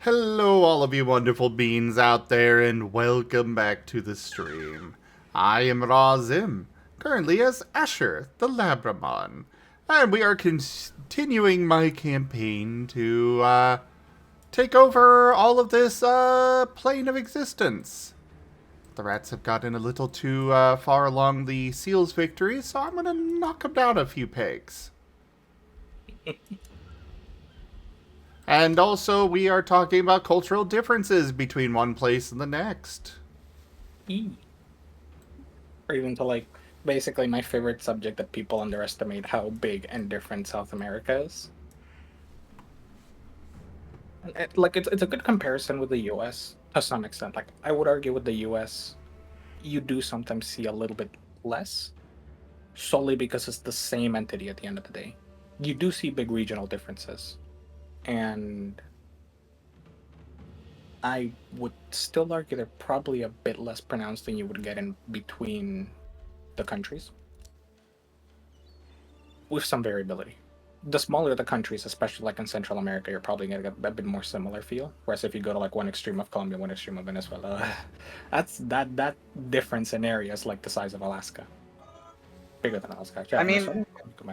Hello, all of you wonderful beings out there, and welcome back to the stream. I am Razim, currently as Asher, the Labramon, and we are continuing my campaign to, take over all of this, plane of existence. The rats have gotten a little too, far along the seal's victory, so I'm gonna knock them down a few pegs. And also, we are talking about cultural differences between one place and the next. E. Or even to basically my favorite subject that people underestimate how big and different South America is. It's a good comparison with the US to some extent. Like I would argue with the US, you do sometimes see a little bit less, solely because it's the same entity at the end of the day. You do see big regional differences. And I would still argue they're probably a bit less pronounced than you would get in between the countries, with some variability. The smaller the countries, especially like in Central America, you're probably gonna get a bit more similar feel. Whereas if you go to like one extreme of Colombia, one extreme of Venezuela, that difference in area is like the size of Alaska, bigger than Alaska. Yeah, I mean, Venezuela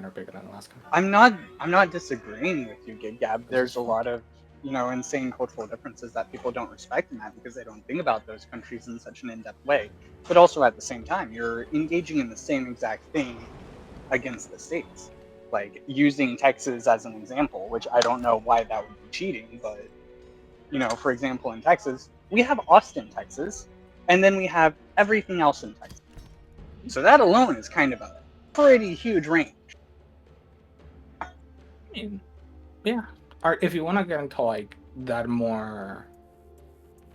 are bigger than Alaska. I'm not disagreeing with you, Gig Gab. There's a lot of insane cultural differences that people don't respect in that because they don't think about those countries in such an in-depth way. But also at the same time, you're engaging in the same exact thing against the states. Like using Texas as an example, which I don't know why that would be cheating, but for example, in Texas, we have Austin, Texas, and then we have everything else in Texas. So that alone is kind of a pretty huge range. I mean, yeah. Or if you want to get into like that more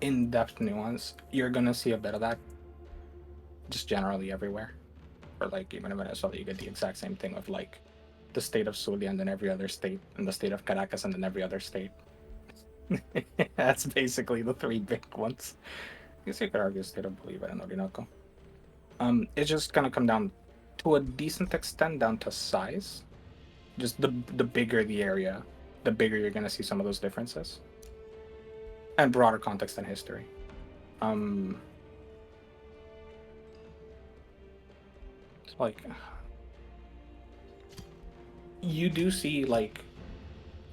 in-depth nuance, you're gonna see a bit of that just generally everywhere. Or like even in Venezuela, you get the exact same thing of like the state of Zulia and then every other state, and the state of Caracas and then every other state. That's basically the three big ones. I guess you could argue state of Bolivia and Orinoco. It's just gonna come down to a decent extent down to size. Just the bigger the area, the bigger you're gonna see some of those differences, and broader context and history. Um, it's like you do see like,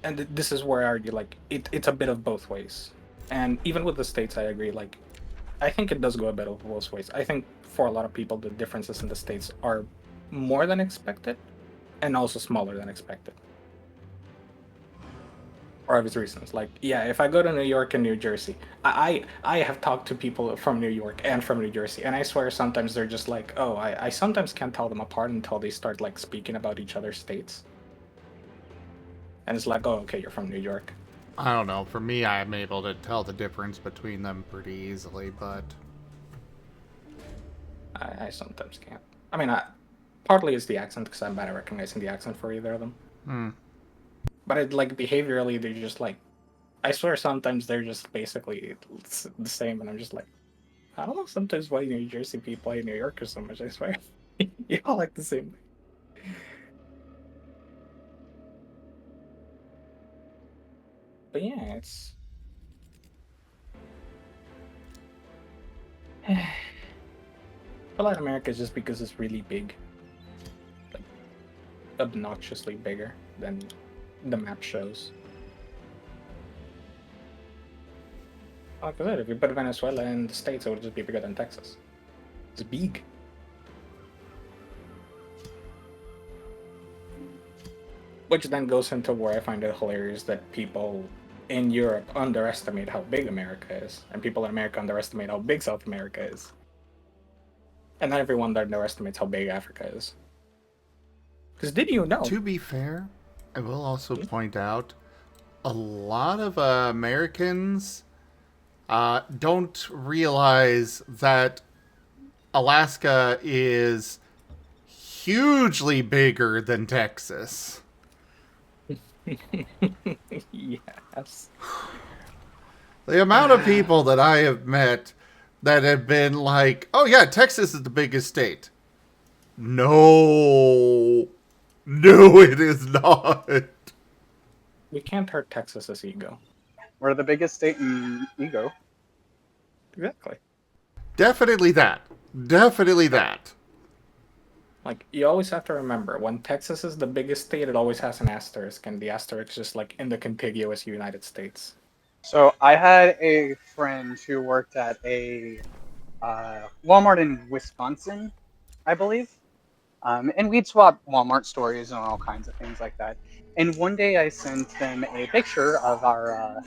and this is where I argue like it's a bit of both ways. And even with the states, I agree. Like, I think it does go a bit of both ways. I think for a lot of people, the differences in the states are more than expected, and also smaller than expected, for obvious reasons. Like, yeah, if I go to New York and New Jersey, I have talked to people from New York and from New Jersey, and I swear sometimes they're just like, oh, I sometimes can't tell them apart until they start like speaking about each other's states, and it's like, oh, okay, you're from New York. I don't know. For me, I'm able to tell the difference between them pretty easily, but I sometimes can't. I mean, partly it's the accent because I'm bad at recognizing the accent for either of them. hmm. But it like behaviorally, they're just like, I swear sometimes they're just basically the same, and I'm just like, I don't know sometimes why New Jersey people hate New Yorkers so much. I swear, you all like the same. But yeah, it's but Latin America is just because it's really big, like obnoxiously bigger than the map shows. Like I said, if you put Venezuela in the States, it would just be bigger than Texas. It's big. Which then goes into where I find it hilarious that people in Europe underestimate how big America is, and people in America underestimate how big South America is. And then everyone underestimates how big Africa is. Because did you know? To be fair, I will also Hmm? point out a lot of Americans don't realize that Alaska is hugely bigger than Texas. Yes. The amount of people that I have met that have been like, oh yeah, Texas is the biggest state. No. No, it is not. We can't hurt Texas's ego. We're the biggest state in ego. Exactly. Definitely that. Definitely that. Like, you always have to remember, when Texas is the biggest state, it always has an asterisk, and the asterisk is just like in the contiguous United States. So I had a friend who worked at a Walmart in Wisconsin, I believe. And we'd swap Walmart stories and all kinds of things like that. And one day I sent them a picture of uh,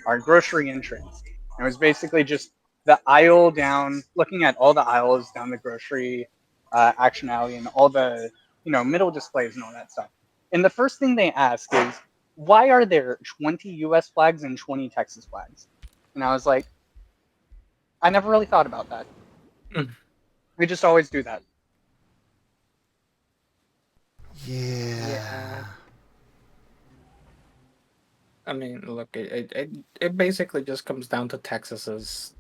our grocery entrance. It was basically just the aisle down, looking at all the aisles down the grocery action alley and all the middle displays and all that stuff. And the first thing they ask is, why are there 20 U.S. flags and 20 Texas flags? And I was like, I never really thought about that. We just always do that. Yeah. I mean, look, it basically just comes down to Texas's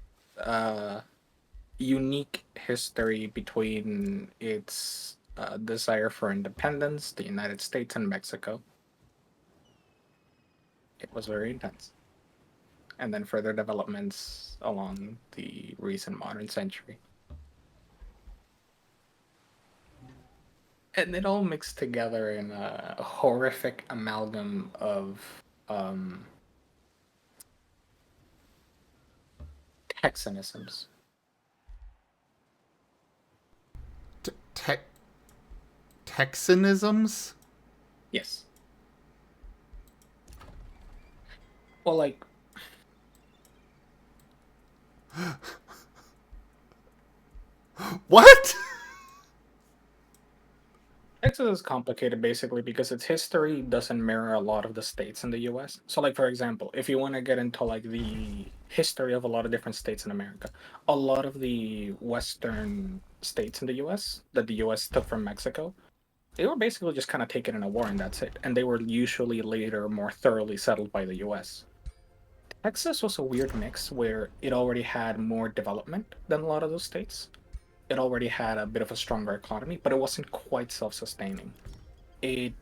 unique history between its desire for independence, the United States, and Mexico. It was very intense. And then further developments along the recent modern century. And it all mixed together in a horrific amalgam of um, Texanisms. Te- Texanisms? Yes. Well, like, What? Texas is complicated basically because its history doesn't mirror a lot of the states in the US. So, like, for example, if you want to get into like the history of a lot of different states in America, a lot of the western states in the US that the US took from Mexico, they were basically just kind of taken in a war and that's it. And they were usually later more thoroughly settled by the US. Texas was a weird mix where it already had more development than a lot of those states. It already had a bit of a stronger economy, but it wasn't quite self sustaining. It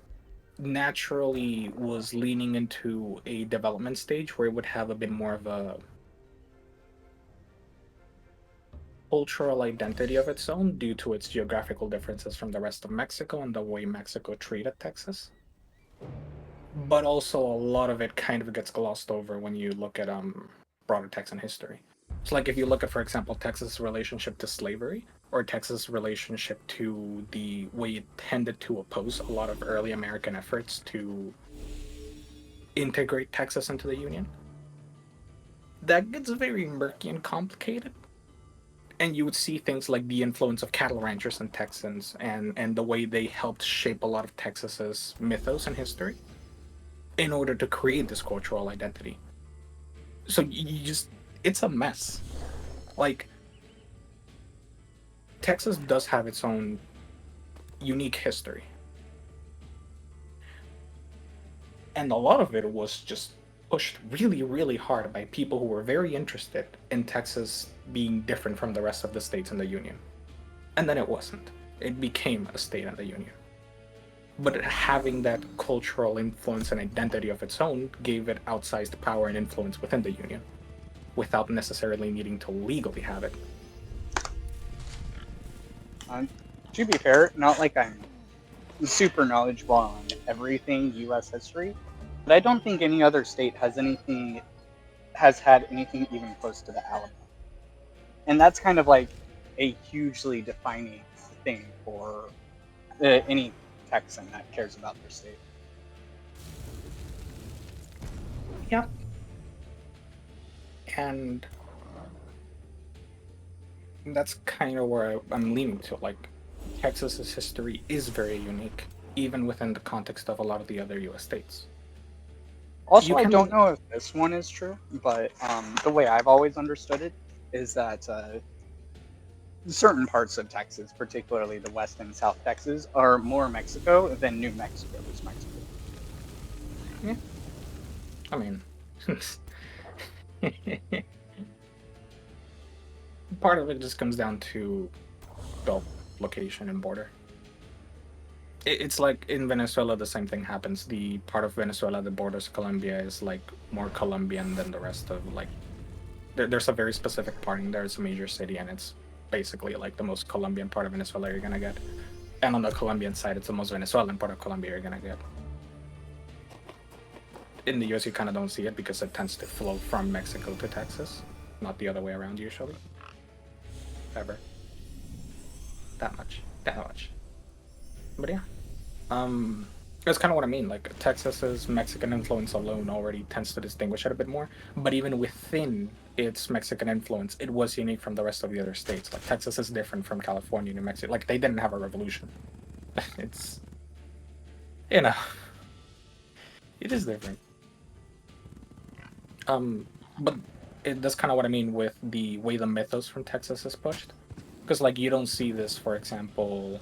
naturally was leaning into a development stage where it would have a bit more of a cultural identity of its own due to its geographical differences from the rest of Mexico and the way Mexico treated Texas. But also a lot of it kind of gets glossed over when you look at broader Texan history. So like if you look at, for example, Texas' relationship to slavery or Texas' relationship to the way it tended to oppose a lot of early American efforts to integrate Texas into the Union, that gets very murky and complicated. And you would see things like the influence of cattle ranchers and Texans and the way they helped shape a lot of Texas's mythos and history in order to create this cultural identity. So you just, it's a mess. Like, Texas does have its own unique history. And a lot of it was just pushed really, really hard by people who were very interested in Texas being different from the rest of the states in the Union. And then it wasn't. It became a state in the Union. But having that cultural influence and identity of its own gave it outsized power and influence within the Union, without necessarily needing to legally have it. To be fair, not like I'm super knowledgeable on everything U.S. history, but I don't think any other state has had anything even close to the Alabama, and that's kind of like a hugely defining thing for any Texan that cares about their state. Yeah. And that's kind of where I'm leaning to. Like, Texas's history is very unique, even within the context of a lot of the other U.S. states. Also, I don't know if this one is true, but the way I've always understood it is that certain parts of Texas, particularly the West and South Texas, are more Mexico than New Mexico is Mexico. Yeah. I mean, part of it just comes down to, well, location and border. It's like in Venezuela, the same thing happens. The part of Venezuela that borders Colombia is like more Colombian than the rest of like. There's a very specific part in there. It's a major city, and it's basically like the most Colombian part of Venezuela you're gonna get. And on the Colombian side, it's the most Venezuelan part of Colombia you're gonna get. In the US, you kind of don't see it because it tends to flow from Mexico to Texas, not the other way around usually. Ever. That much. But yeah. That's kind of what I mean. Like Texas's Mexican influence alone already tends to distinguish it a bit more. But even within its Mexican influence, it was unique from the rest of the other states. Like Texas is different from California, New Mexico. Like they didn't have a revolution. It's, you know, it is different. But that's kind of what I mean with the way the mythos from Texas is pushed. Because like you don't see this, for example,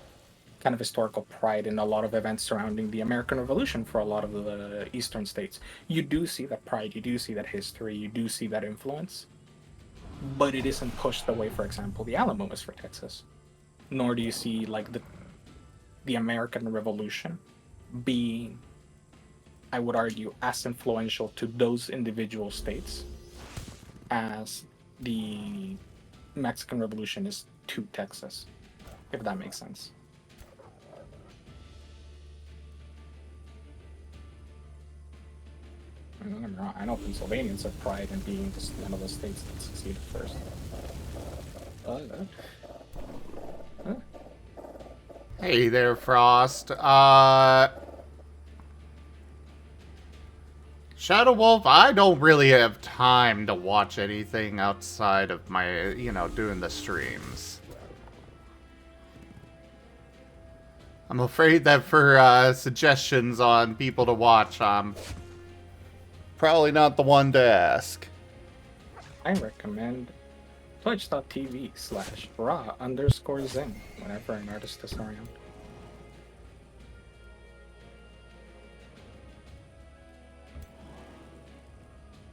kind of historical pride in a lot of events surrounding the American Revolution for a lot of the eastern states. You do see that pride, you do see that history, you do see that influence, but it isn't pushed the way, for example, the Alamo is for Texas. Nor do you see like the American Revolution being, I would argue, as influential to those individual states as the Mexican Revolution is to Texas, if that makes sense. Don't get me wrong, I know Pennsylvanians have pride in being just one of the states that succeeded first. Hey there, Frost. Shadow Wolf, I don't really have time to watch anything outside of my, doing the streams. I'm afraid that for suggestions on people to watch, I'm probably not the one to ask. I recommend twitch.tv/raw_zing whenever an artist is around.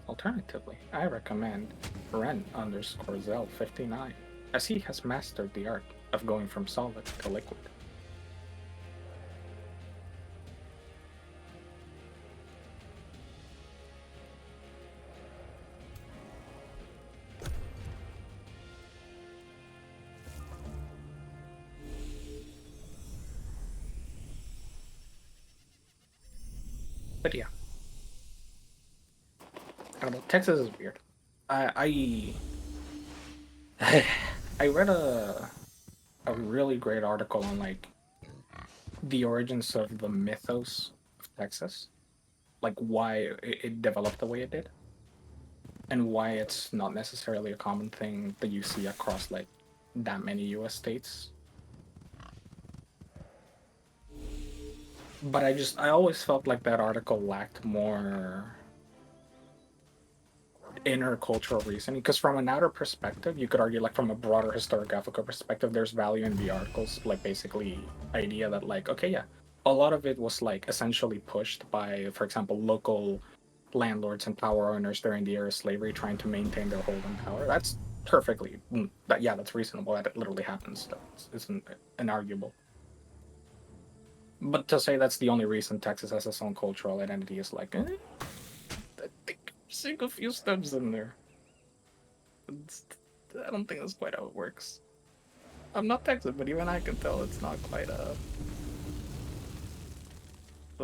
Alternatively, I recommend Ren_Zell59, as he has mastered the art of going from solid to liquid. But yeah. I don't know, Texas is weird. I read a really great article on like the origins of the mythos of Texas, like why it developed the way it did, and why it's not necessarily a common thing that you see across like that many U.S. states. But I always felt like that article lacked more inner cultural reasoning, because from an outer perspective you could argue, like from a broader historiographical perspective, there's value in the articles, like basically idea that like, okay, yeah, a lot of it was like essentially pushed by, for example, local landlords and power owners during the era of slavery trying to maintain their hold on power. That's perfectly that's reasonable, that it literally happens. That isn't inarguable. But to say that's the only reason Texas has its own cultural identity is like, I think I'm seeing a few steps in there. I don't think that's quite how it works. I'm not Texan, but even I can tell it's not quite the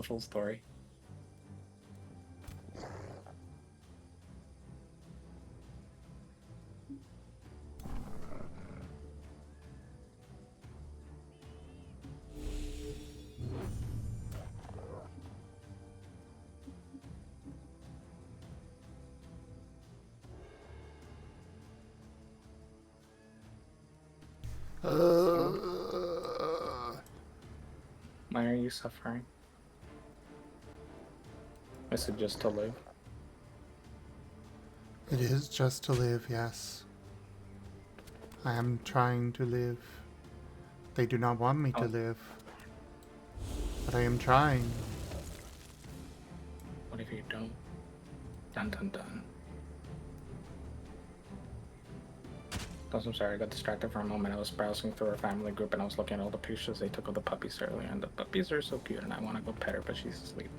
full story. Why are you suffering? Is it just to live? It is just to live, yes. I am trying to live. They do not want me to live. But I am trying. What if you don't? Dun dun dun. I'm sorry, I got distracted for a moment. I was browsing through our family group and I was looking at all the pictures they took of the puppies earlier, and the puppies are so cute, and I want to go pet her, but she's asleep.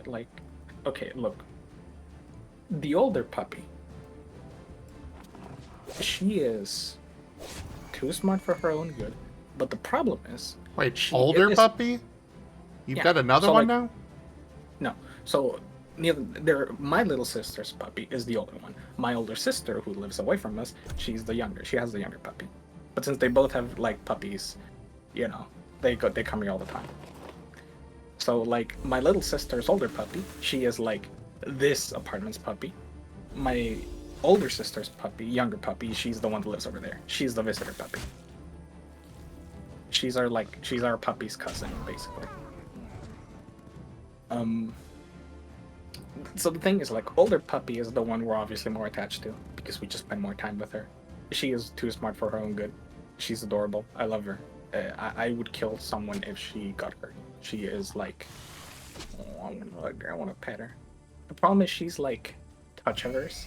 Like, okay, look. The older puppy, she is too smart for her own good, but the problem is... Wait, she older is... puppy? You've Yeah, got another so, one like, now? No. So my little sister's puppy is the older one. My older sister, who lives away from us, she's the younger. She has the younger puppy. But since they both have like puppies, you know, they come here all the time. So like my little sister's older puppy, she is like this apartment's puppy. My older sister's puppy, younger puppy, she's the one that lives over there. She's the visitor puppy. She's our puppy's cousin, basically. So the thing is, like, older puppy is the one we're obviously more attached to because we just spend more time with her. She is too smart for her own good. She's adorable. I love her. I would kill someone if she got hurt. She is like, oh, I want to pet her. The problem is she's like touch averse.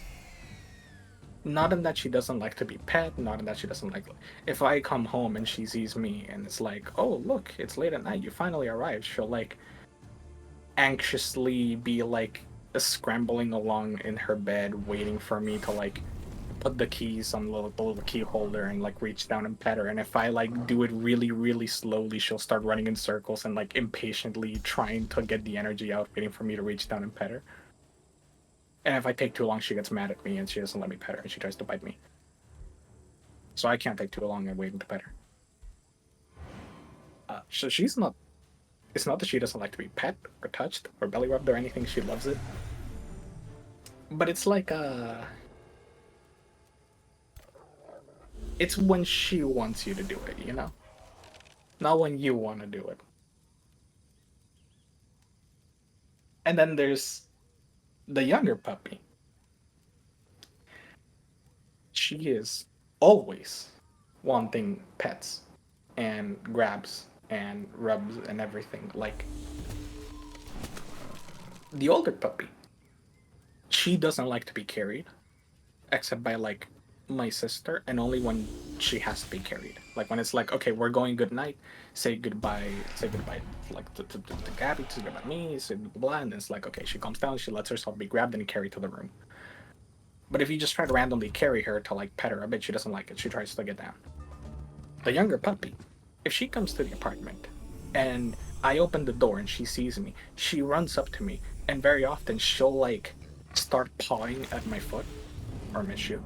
Not in that she doesn't like to be pet, not in that she doesn't like... If I come home and she sees me and it's like, oh, look, it's late at night, you finally arrived, she'll like anxiously be like scrambling along in her bed waiting for me to like put the keys on the little key holder and like reach down and pet her. And if I like do it really, really slowly, she'll start running in circles and like impatiently trying to get the energy out, waiting for me to reach down and pet her. And if I take too long, she gets mad at me and she doesn't let me pet her and she tries to bite me. So I can't take too long and waiting to pet her. So she's not... It's not that she doesn't like to be pet or touched or belly rubbed or anything. She loves it. But it's like it's when she wants you to do it, you know? Not when you want to do it. And then there's the younger puppy. She is always wanting pets and grabs and rubs and everything. Like, the older puppy, she doesn't like to be carried, except by like my sister, and only when she has to be carried. Like when it's like, okay, we're going good night, say goodbye, like to Gabby, to goodbye me, say blah, blah, and it's like, okay, she calms down, she lets herself be grabbed and carried to the room. But if you just try to randomly carry her to like pet her a bit, she doesn't like it. She tries to get down. The younger puppy, if she comes to the apartment and I open the door and she sees me, she runs up to me, and very often she'll like start pawing at my foot or my shoe,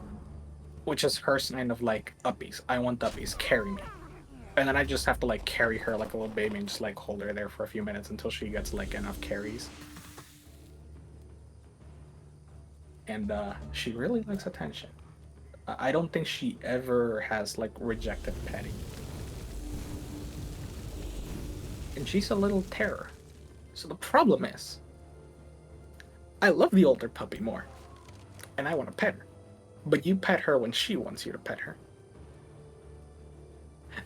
which is her sign of like, uppies. I want uppies, carry me. And then I just have to like carry her like a little baby and just like hold her there for a few minutes until she gets like enough carries. And she really likes attention. I don't think she ever has like rejected petting. And she's a little terror. So the problem is, I love the older puppy more, and I want to pet her. But you pet her when she wants you to pet her.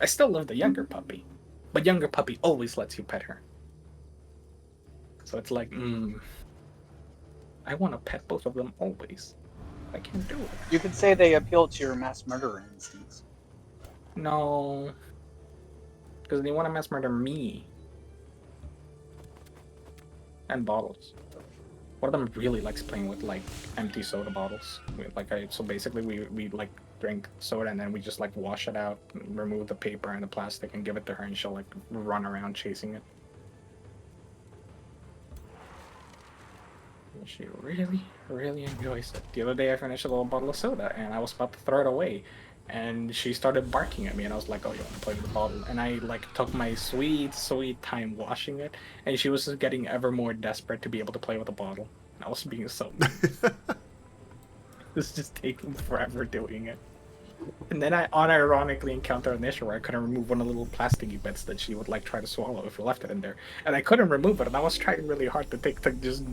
I still love the younger puppy, but younger puppy always lets you pet her. So it's like, I want to pet both of them always. I can't do it. You could say they appeal to your mass murderer instincts. No, because they want to mass murder me. And bottles. One of them really likes playing with like empty soda bottles. So basically we like drink soda and then we just like wash it out, remove the paper and the plastic and give it to her, and she'll like run around chasing it. She really, really enjoys it. The other day I finished a little bottle of soda and I was about to throw it away, and she started barking at me, and I was like, oh, you want to play with the bottle? And I like took my sweet, sweet time washing it, and she was just getting ever more desperate to be able to play with the bottle. And I was being so It was just taking forever doing it. And then I unironically encountered an issue where I couldn't remove one of the little plasticky bits that she would like try to swallow if we left it in there. And I couldn't remove it, and I was trying really hard to just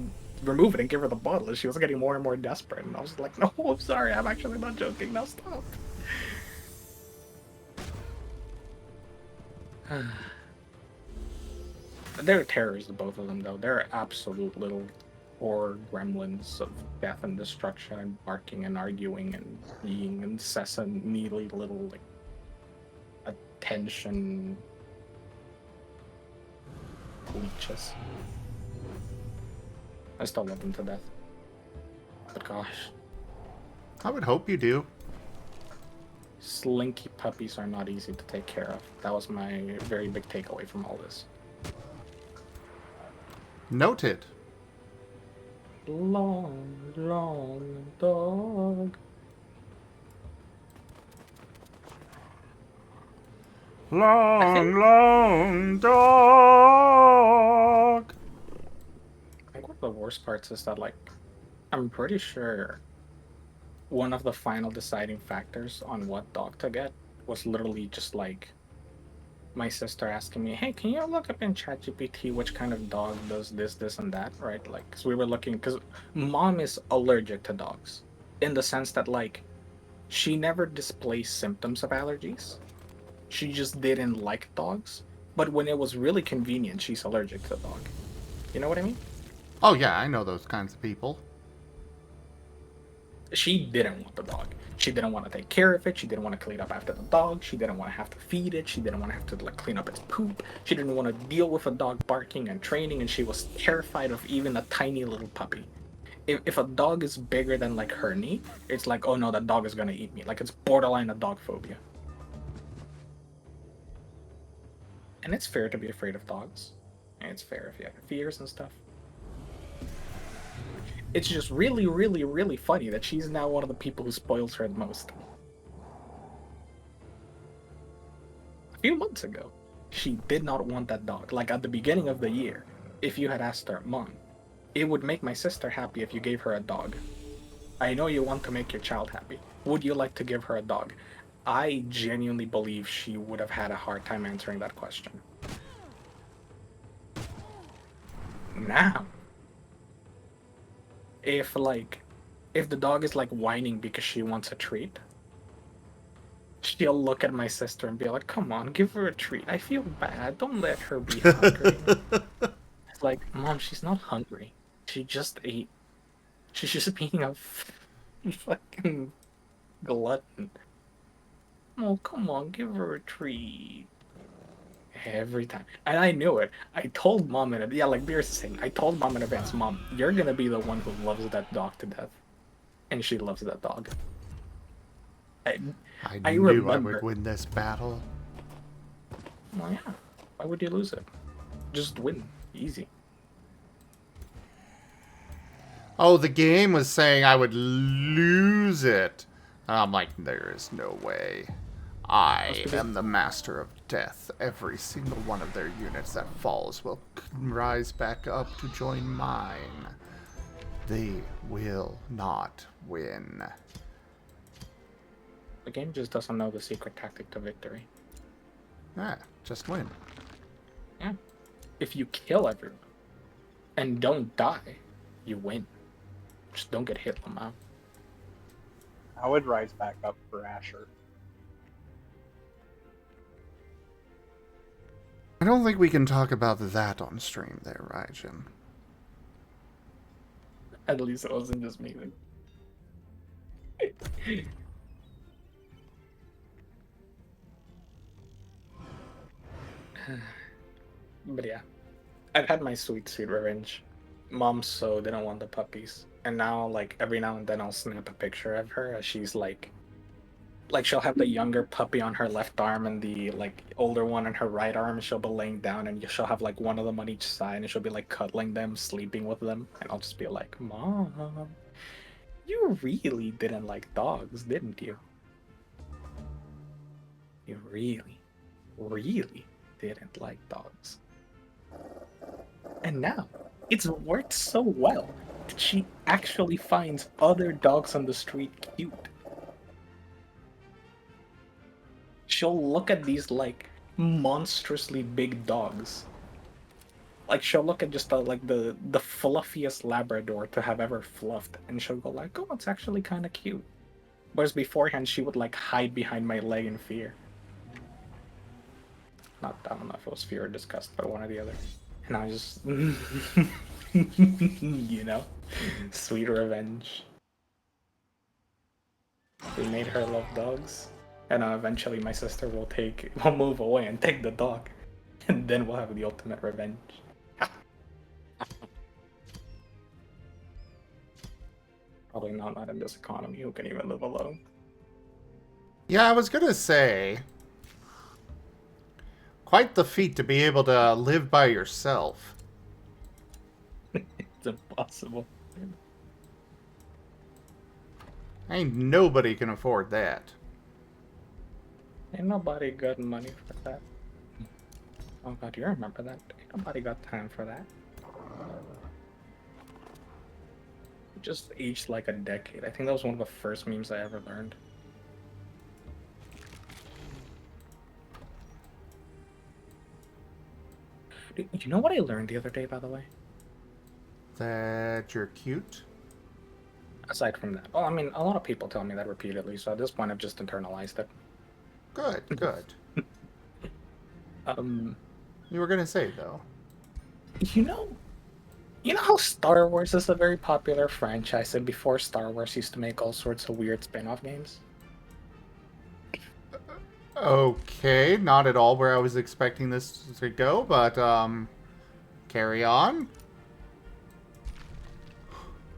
remove it and give her the bottle, and she was getting more and more desperate. And I was like, no, I'm sorry, I'm actually not joking, now stop. They're terrors, the both of them, though. They're absolute little poor gremlins of death and destruction and barking and arguing and being incessant, needly little like attention leeches. I still love them to death. But gosh, I would hope you do. slinky puppies are not easy to take care of. That was my very big takeaway from all this. Noted. Long, long dog. Long dog. I think one of the worst parts is that, like, I'm pretty sure one of the final deciding factors on what dog to get was literally just like my sister asking me, "Hey, can you look up in ChatGPT which kind of dog does this, this, and that?" Right? Like, because we were looking, because mom is allergic to dogs, in the sense that like she never displays symptoms of allergies. She just didn't like dogs, but when it was really convenient, she's allergic to the dog. You know what I mean? Oh yeah, I know those kinds of people. She didn't want the dog. She didn't want to take care of it. She didn't want to clean up after the dog. She didn't want to have to feed it. She didn't want to have to like clean up its poop. She didn't want to deal with a dog barking and training, and she was terrified of even a tiny little puppy. If a dog is bigger than like her knee, it's like, oh no, that dog is gonna eat me. Like it's borderline a dog phobia. And it's fair to be afraid of dogs. And it's fair if you have fears and stuff. It's just really, really, really funny that she's now one of the people who spoils her the most. A few months ago, she did not want that dog. Like at the beginning of the year, if you had asked her, "Mom, it would make my sister happy if you gave her a dog. I know you want to make your child happy. Would you like to give her a dog?" I genuinely believe she would have had a hard time answering that question. Now, if the dog is like whining because she wants a treat, she'll look at my sister and be like, "Come on, give her a treat. I feel bad. Don't let her be hungry." It's like, Mom, she's not hungry. She just ate. She's just being a fucking glutton. Oh, come on, give her a treat. Every time. And I knew it. I told Mom in advance. Yeah, like Beer's saying, I told Mom in advance, "Mom, you're gonna be the one who loves that dog to death." And she loves that dog. I knew I remember. would win this battle. Well, yeah. Why would you lose it? Just win. Easy. Oh, the game was saying I would lose it. I'm like, there is no way. I am the master of death. Every single one of their units that falls will rise back up to join mine. They will not win. The game just doesn't know the secret tactic to victory. Ah, just win. Yeah. If you kill everyone and don't die, you win. Just don't get hit, Lamau. I would rise back up for Asher. I don't think we can talk about that on stream there, right, Jim? At least it wasn't just me then. But yeah, I've had my sweet, sweet revenge. Mom so didn't want the puppies, and now like every now and then I'll snap a picture of her as she's like she'll have the younger puppy on her left arm and the like older one on her right arm. She'll be laying down, and she'll have like one of them on each side, and she'll be like cuddling them, sleeping with them, and I'll just be like, "Mom, you really didn't like dogs, didn't you? You really, really didn't like dogs." And now, it's worked so well that she actually finds other dogs on the street cute. She'll look at these, like, monstrously big dogs. Like, she'll look at just, the fluffiest Labrador to have ever fluffed, and she'll go like, "Oh, it's actually kind of cute." Whereas beforehand, she would, like, hide behind my leg in fear. I don't know if it was fear or disgust, but one or the other. And I just... You know? Sweet revenge. We made her love dogs. And eventually my sister will move away and take the dog. And then we'll have the ultimate revenge. Probably not in this economy who can even live alone. Yeah, I was gonna say, quite the feat to be able to live by yourself. It's impossible. Ain't nobody can afford that. Ain't nobody got money for that. Oh god, you remember that? Ain't nobody got time for that. Just aged like a decade. I think that was one of the first memes I ever learned. Dude, you know what I learned the other day, by the way? That you're cute? Aside from that. Well, I mean, a lot of people tell me that repeatedly, so at this point I've just internalized it. Good, good. You were gonna say, though. You know how Star Wars is a very popular franchise, and before Star Wars used to make all sorts of weird spin-off games? Okay, not at all where I was expecting this to go, but, carry on.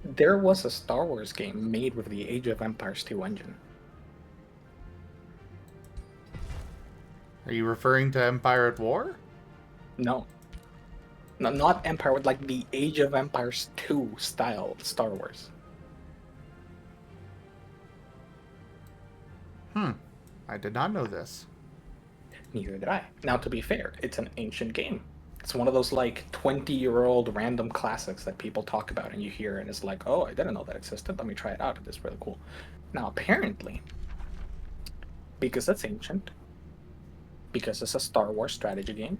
There was a Star Wars game made with the Age of Empires 2 engine. Are you referring to Empire at War? No. No, not Empire, with like the Age of Empires 2 style Star Wars. I did not know this. Neither did I. Now, to be fair, it's an ancient game. It's one of those like 20-year-old random classics that people talk about and you hear and it's like, oh, I didn't know that existed. Let me try it out. It's really cool. Now, apparently, because it's ancient, because it's a Star Wars strategy game,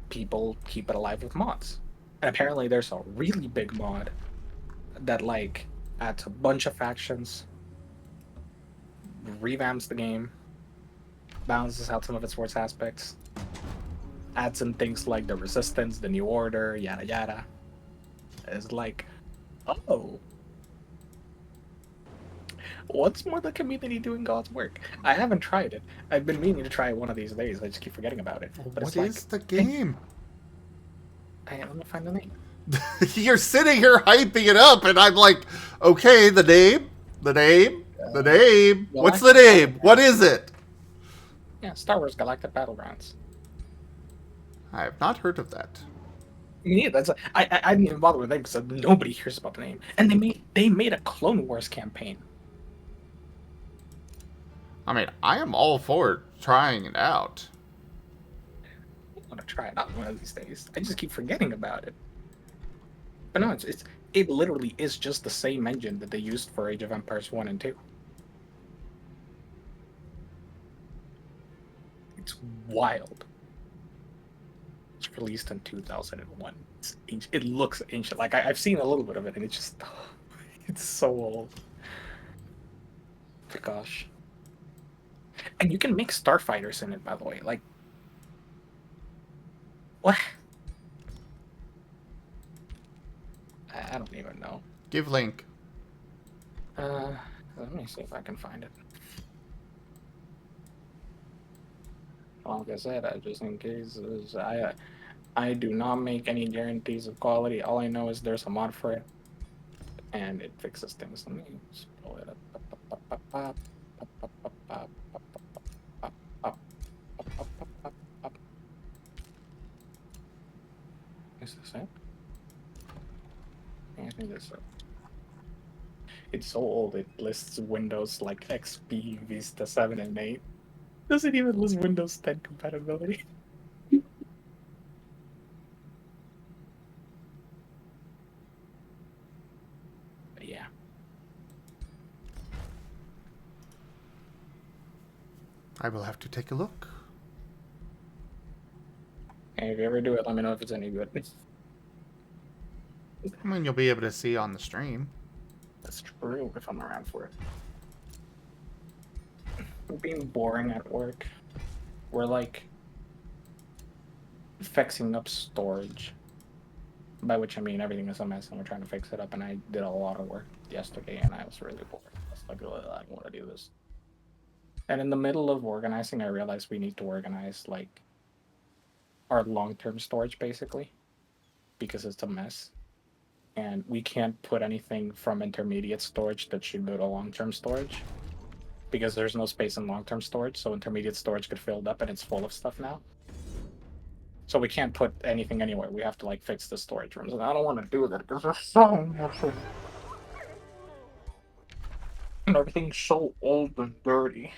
people keep it alive with mods. And apparently there's a really big mod that like adds a bunch of factions, revamps the game, balances out some of its worst aspects, adds in things like the Resistance, the New Order, yada yada. It's like, oh, what's more the community doing God's work? I haven't tried it. I've been meaning to try it one of these days. I just keep forgetting about it. But What it's is the game? Hey, let me find the name. You're sitting here hyping it up, and I'm like, okay, the name? The name? The name? What's the name? What is it? Yeah, Star Wars Galactic Battlegrounds. I have not heard of that. Yeah, I didn't even bother with the name because nobody hears about the name. And they made a Clone Wars campaign. I mean, I am all for trying it out. I want to try it out one of these days. I just keep forgetting about it. But no, it literally is just the same engine that they used for Age of Empires 1 and 2. It's wild. It's released in 2001. It looks ancient. Like, I've seen a little bit of it, and it's just... It's so old. My gosh. And you can make starfighters in it, by the way. Like... What? I don't even know. Give link. Let me see if I can find it. Like I said, just in case, I do not make any guarantees of quality. All I know is there's a mod for it, and it fixes things. Let me just pull it up. Is this it? I think this is it. It's so old, it lists Windows like XP, Vista 7, and 8. Doesn't even list Windows 10 compatibility. But yeah. I will have to take a look. And if you ever do it, let me know if it's any good. I mean, you'll be able to see on the stream. That's true if I'm around for it. We're being boring at work. We're like fixing up storage. By which I mean everything is a mess and we're trying to fix it up. And I did a lot of work yesterday and I was really bored. I was like, "Ugh, I don't want to do this." And in the middle of organizing, I realized we need to organize like our long-term storage basically because it's a mess. And we can't put anything from intermediate storage that should go to long-term storage because there's no space in long-term storage. So intermediate storage could fill up and it's full of stuff now. So we can't put anything anywhere. We have to like fix the storage rooms, and I don't want to do that because there's so much. And everything's so old and dirty.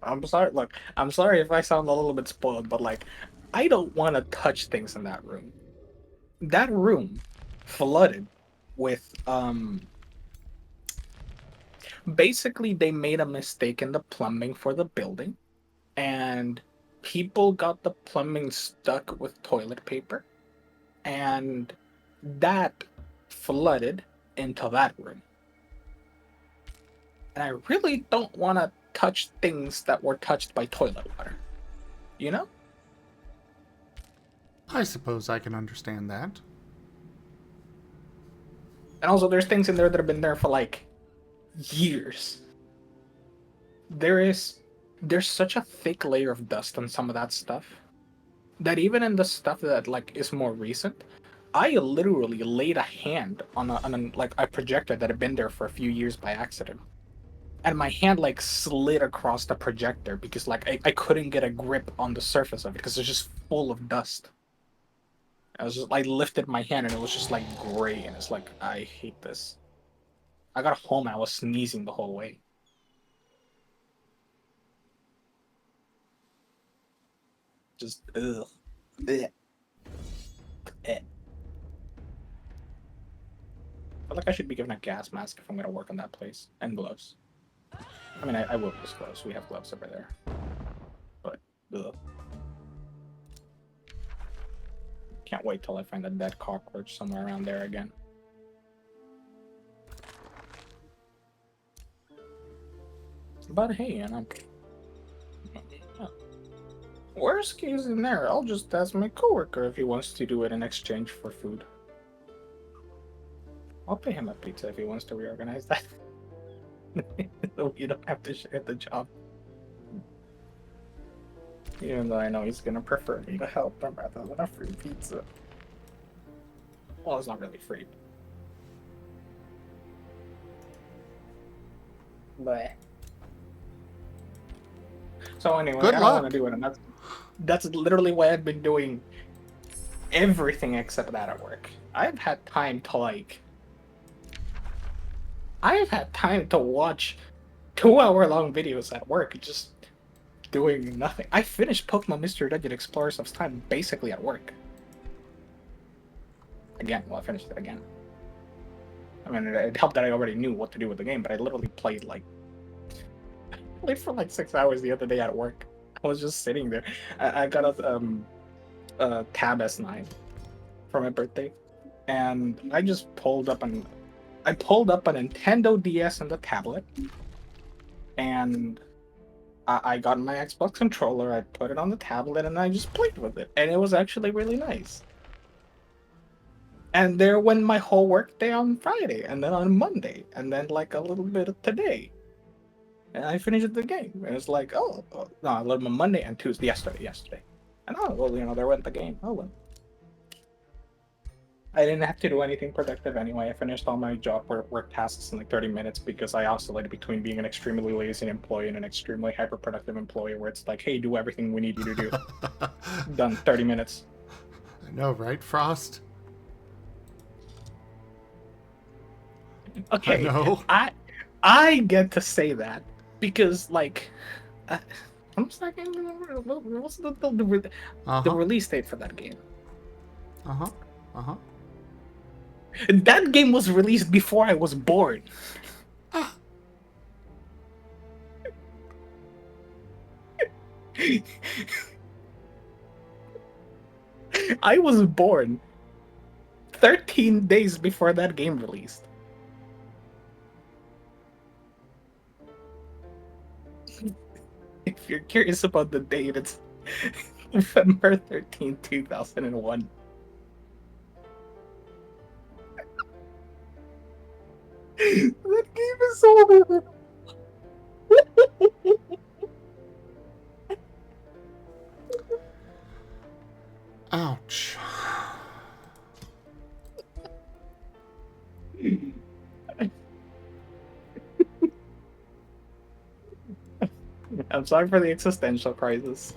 I'm sorry. Look, I'm sorry if I sound a little bit spoiled, but like, I don't want to touch things in that room. That room flooded with basically they made a mistake in the plumbing for the building and people got the plumbing stuck with toilet paper and that flooded into that room. And I really don't want to touch things that were touched by toilet water. You know? I suppose I can understand that. And also there's things in there that have been there for like years. There's such a thick layer of dust on some of that stuff that even in the stuff that like is more recent, I literally laid a hand on like a projector that had been there for a few years by accident. And my hand like slid across the projector because like I couldn't get a grip on the surface of it because it's just full of dust. I lifted my hand and it was just like gray and it's like I hate this. I got home and I was sneezing the whole way. Just ugh. Blech. Eh. I feel like I should be given a gas mask if I'm gonna work on that place and gloves. I mean, I will use gloves. We have gloves over there. But ugh. Can't wait till I find a dead cockroach somewhere around there again. But hey, and I'm... Worst case in there, I'll just ask my coworker if he wants to do it in exchange for food. I'll pay him a pizza if he wants to reorganize that. So you don't have to share the job. Even though I know he's gonna prefer me to help him rather than a free pizza. Well, it's not really free. But... So anyway, Good I luck. don't want to do it, and that's literally why I've been doing everything except that at work. I've had time to watch 2-hour-long videos at work, just doing nothing. I finished Pokemon Mystery Dungeon Explorers of Time basically at work. Again, well, I finished it again. I mean, it helped that I already knew what to do with the game, but I literally played for like 6 hours the other day at work. I was just sitting there. I got a Tab S9 for my birthday, and I just pulled up a Nintendo DS on the tablet, and I got my Xbox controller. I put it on the tablet, and I just played with it, and it was actually really nice. And there went my whole work day on Friday, and then on Monday, and then like a little bit of today. And I finished the game. And it's like, no, a little bit Monday and Tuesday, yesterday. And there went the game. Oh well. I didn't have to do anything productive anyway. I finished all my job work tasks in like 30 minutes because I oscillated between being an extremely lazy employee and an extremely hyper-productive employee where it's like, hey, do everything we need you to do. Done, 30 minutes. I know, right, Frost? Okay, I know. I get to say that because, like, I'm just like, what's the release date for that game? That game was released before I was born. I was born 13 days before that game released. If you're curious about the date, it's November 13, 2001. Ouch. I'm sorry for the existential crisis.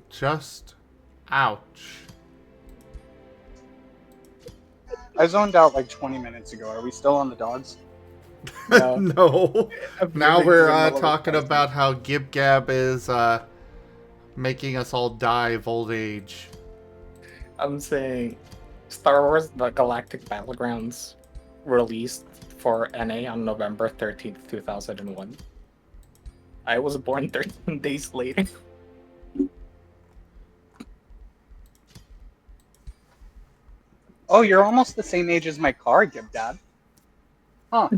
Just ouch. I zoned out like 20 minutes ago. Are we still on the dogs? No. No. I'm Now moving to we're the middle of talking the about how Gib Gab is making us all die of old age. I'm saying Star Wars The Galactic Battlegrounds released for NA on November 13th, 2001. I was born 13 days later. Oh, you're almost the same age as my car, Gib Dad. Huh.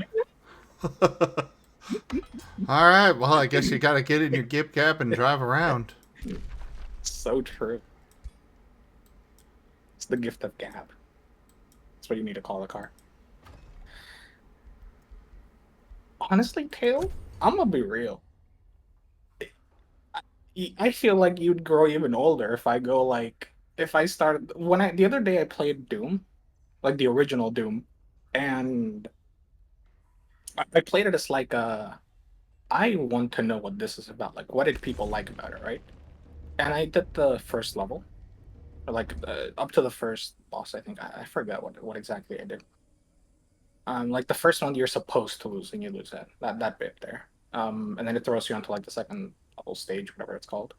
Alright, well, I guess you gotta get in your Gib Gab and drive around. So true. It's the gift of gab. That's what you need to call a car. Honestly, Tail, I'm gonna be real. I feel like you'd grow even older if I go like if I started when I the other day I played Doom, like the original Doom, and I played it as like I want to know what this is about. Like, what did people like about it, right? And I did the first level, or like up to the first boss. I think I forgot what exactly I did. Like the first one you're supposed to lose, and you lose that bit there. And then it throws you onto like the second level stage, whatever it's called.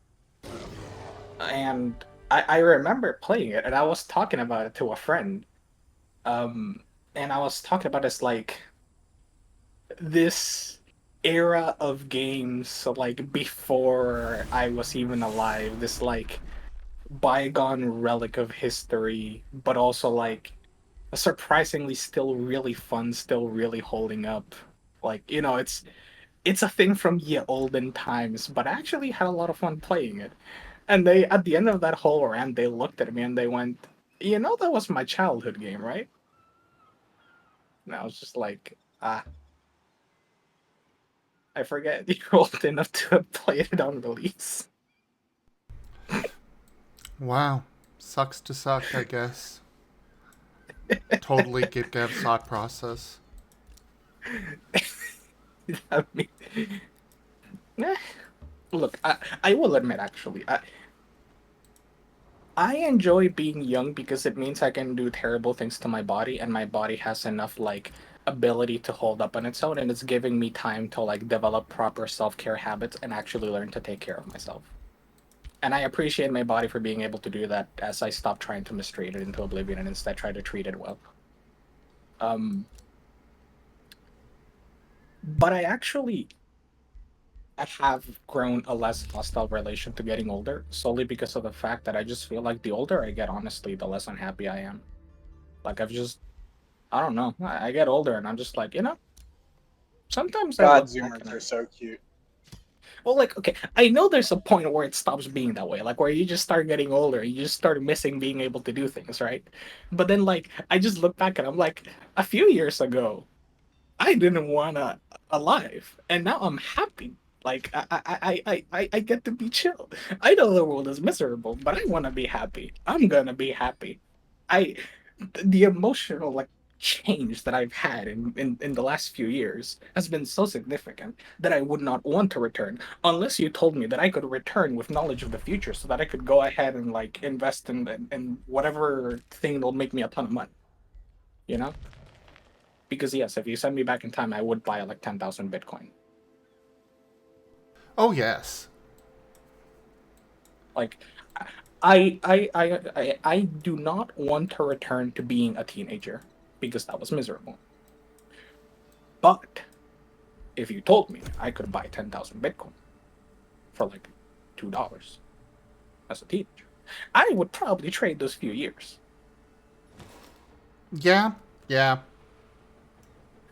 And I remember playing it, and I was talking about it to a friend. Um, and I was talking about this like this era of games, so like before I was even alive, this like bygone relic of history, but also like surprisingly still really fun, still really holding up. Like, it's a thing from ye olden times, but I actually had a lot of fun playing it. And they at the end of that whole rant, they looked at me and they went, that was my childhood game, right? And I was just like, I forget you're old enough to have played it on release. Wow. Sucks to suck, I guess. Totally Gib Gab thought process. I mean, eh, look, I will admit actually, I enjoy being young because it means I can do terrible things to my body, and my body has enough like ability to hold up on its own, and it's giving me time to like develop proper self-care habits and actually learn to take care of myself. And I appreciate my body for being able to do that as I stop trying to mistreat it into oblivion and instead try to treat it well. But I have grown a less hostile relation to getting older solely because of the fact that I just feel like the older I get, honestly, the less unhappy I am. Like I don't know. I get older and I'm just like, sometimes I God, look back and Zoomers are so cute. well, like, okay, I know there's a point where it stops being that way, like where you just start getting older, you just start missing being able to do things, right? But then, like, I just look back and I'm like, a few years ago, I didn't wanna alive, and now I'm happy. Like, I get to be chill. I know the world is miserable, but I want to be happy. I'm gonna be happy. I the emotional like change that I've had in the last few years has been so significant that I would not want to return unless you told me that I could return with knowledge of the future so that I could go ahead and like invest in whatever thing that'll make me a ton of money, you know? Because yes, if you send me back in time, I would buy like 10,000 Bitcoin. Oh, yes. Like I do not want to return to being a teenager because that was miserable. But if you told me I could buy 10,000 Bitcoin for like $2 as a teenager, I would probably trade those few years. Yeah, yeah.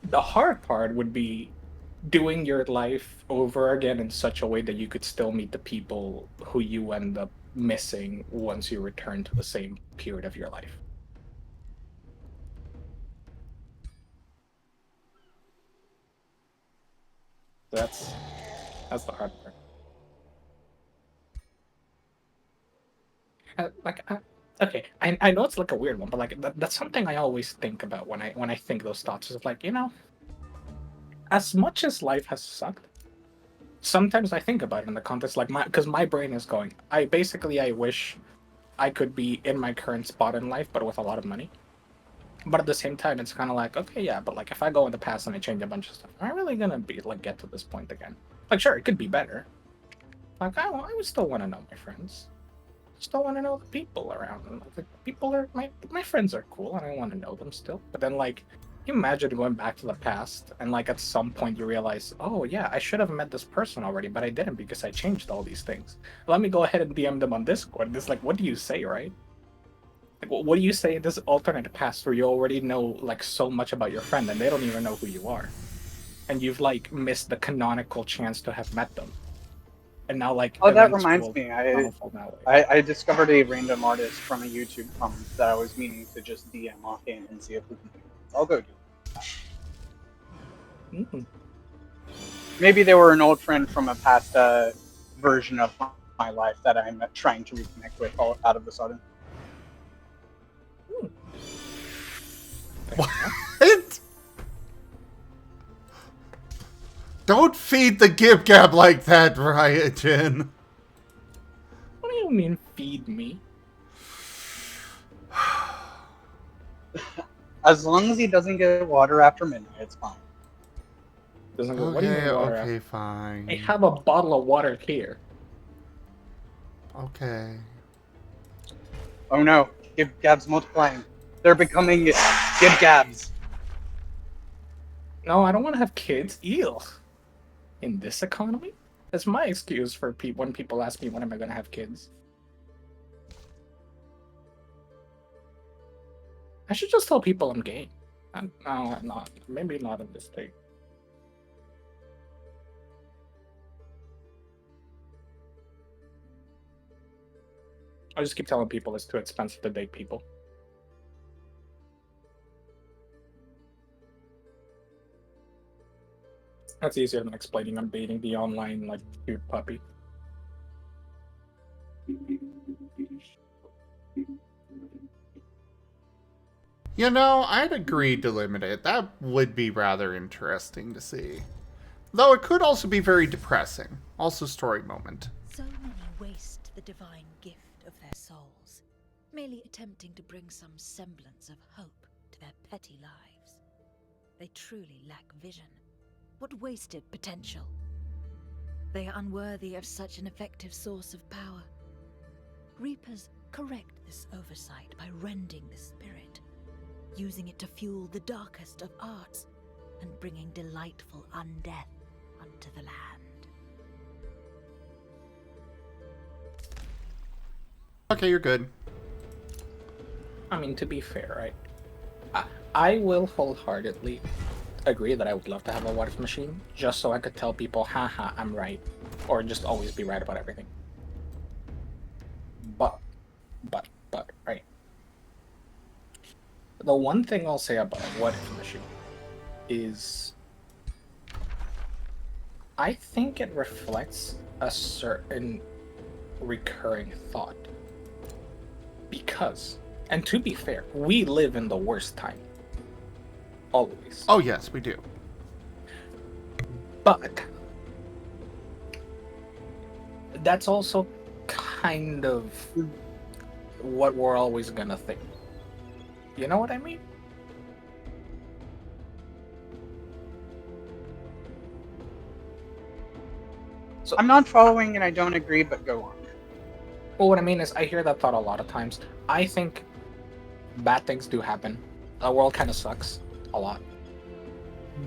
The hard part would be doing your life over again in such a way that you could still meet the people who you end up missing once you return to the same period of your life. That's the hard part. Okay, I know it's like a weird one, but like that's something I always think about when I think those thoughts. Is like, as much as life has sucked, sometimes I think about it in the context like because my brain is going. I wish I could be in my current spot in life, but with a lot of money. But at the same time, it's kind of like, okay, yeah, but like if I go in the past and I change a bunch of stuff, am I really gonna be like get to this point again? Like, sure, it could be better. Like, I would still want to know my friends. Still want to know the people around. And, like, the people are my friends are cool, and I want to know them still. But then, like, you imagine going back to the past, and like at some point you realize, oh yeah, I should have met this person already, but I didn't because I changed all these things. Let me go ahead and DM them on Discord. It's like, what do you say, right? Like, what do you say in this alternate past where you already know like so much about your friend and they don't even know who you are, and you've like missed the canonical chance to have met them, and now like Oh, that events reminds will me. unfold that way. I discovered a random artist from a YouTube comment that I was meaning to just DM offhand and see if we can do it. I'll go do it. Mm. Maybe they were an old friend from a past version of my life that I'm trying to reconnect with all out of the sudden. What? Don't feed the Gib Gab like that, Ryan. What do you mean feed me? As long as he doesn't get water after midnight, it's fine. Doesn't go, what do you mean water? Okay, fine. I have a bottle of water here. Okay. Oh no, Gib Gab's multiplying. They're becoming Gib Gabs. No, I don't want to have kids. Ew. In this economy? That's my excuse for when people ask me when am I going to have kids. I should just tell people I'm gay. No, I'm not. Maybe not in this state. I just keep telling people it's too expensive to date people. That's easier than explaining I'm dating the online, like, cute puppy. You know, I'd agree to limit it. That would be rather interesting to see. Though it could also be very depressing. Also story moment. So many waste the divine gift of their souls, merely attempting to bring some semblance of hope to their petty lives. They truly lack vision. What wasted potential? They are unworthy of such an effective source of power. Reapers correct this oversight by rending the spirit, using it to fuel the darkest of arts, and bringing delightful undeath unto the land. Okay, you're good. I mean, to be fair, right? I will wholeheartedly agree that I would love to have a what if machine, just so I could tell people, haha, I'm right. Or just always be right about everything. But, right. The one thing I'll say about a what if machine is I think it reflects a certain recurring thought. Because, and to be fair, we live in the worst time. Always. Oh, yes, we do. But that's also kind of what we're always gonna think. You know what I mean? So I'm not following and I don't agree, but go on. Well, what I mean is I hear that thought a lot of times. I think bad things do happen. The world kind of sucks a lot.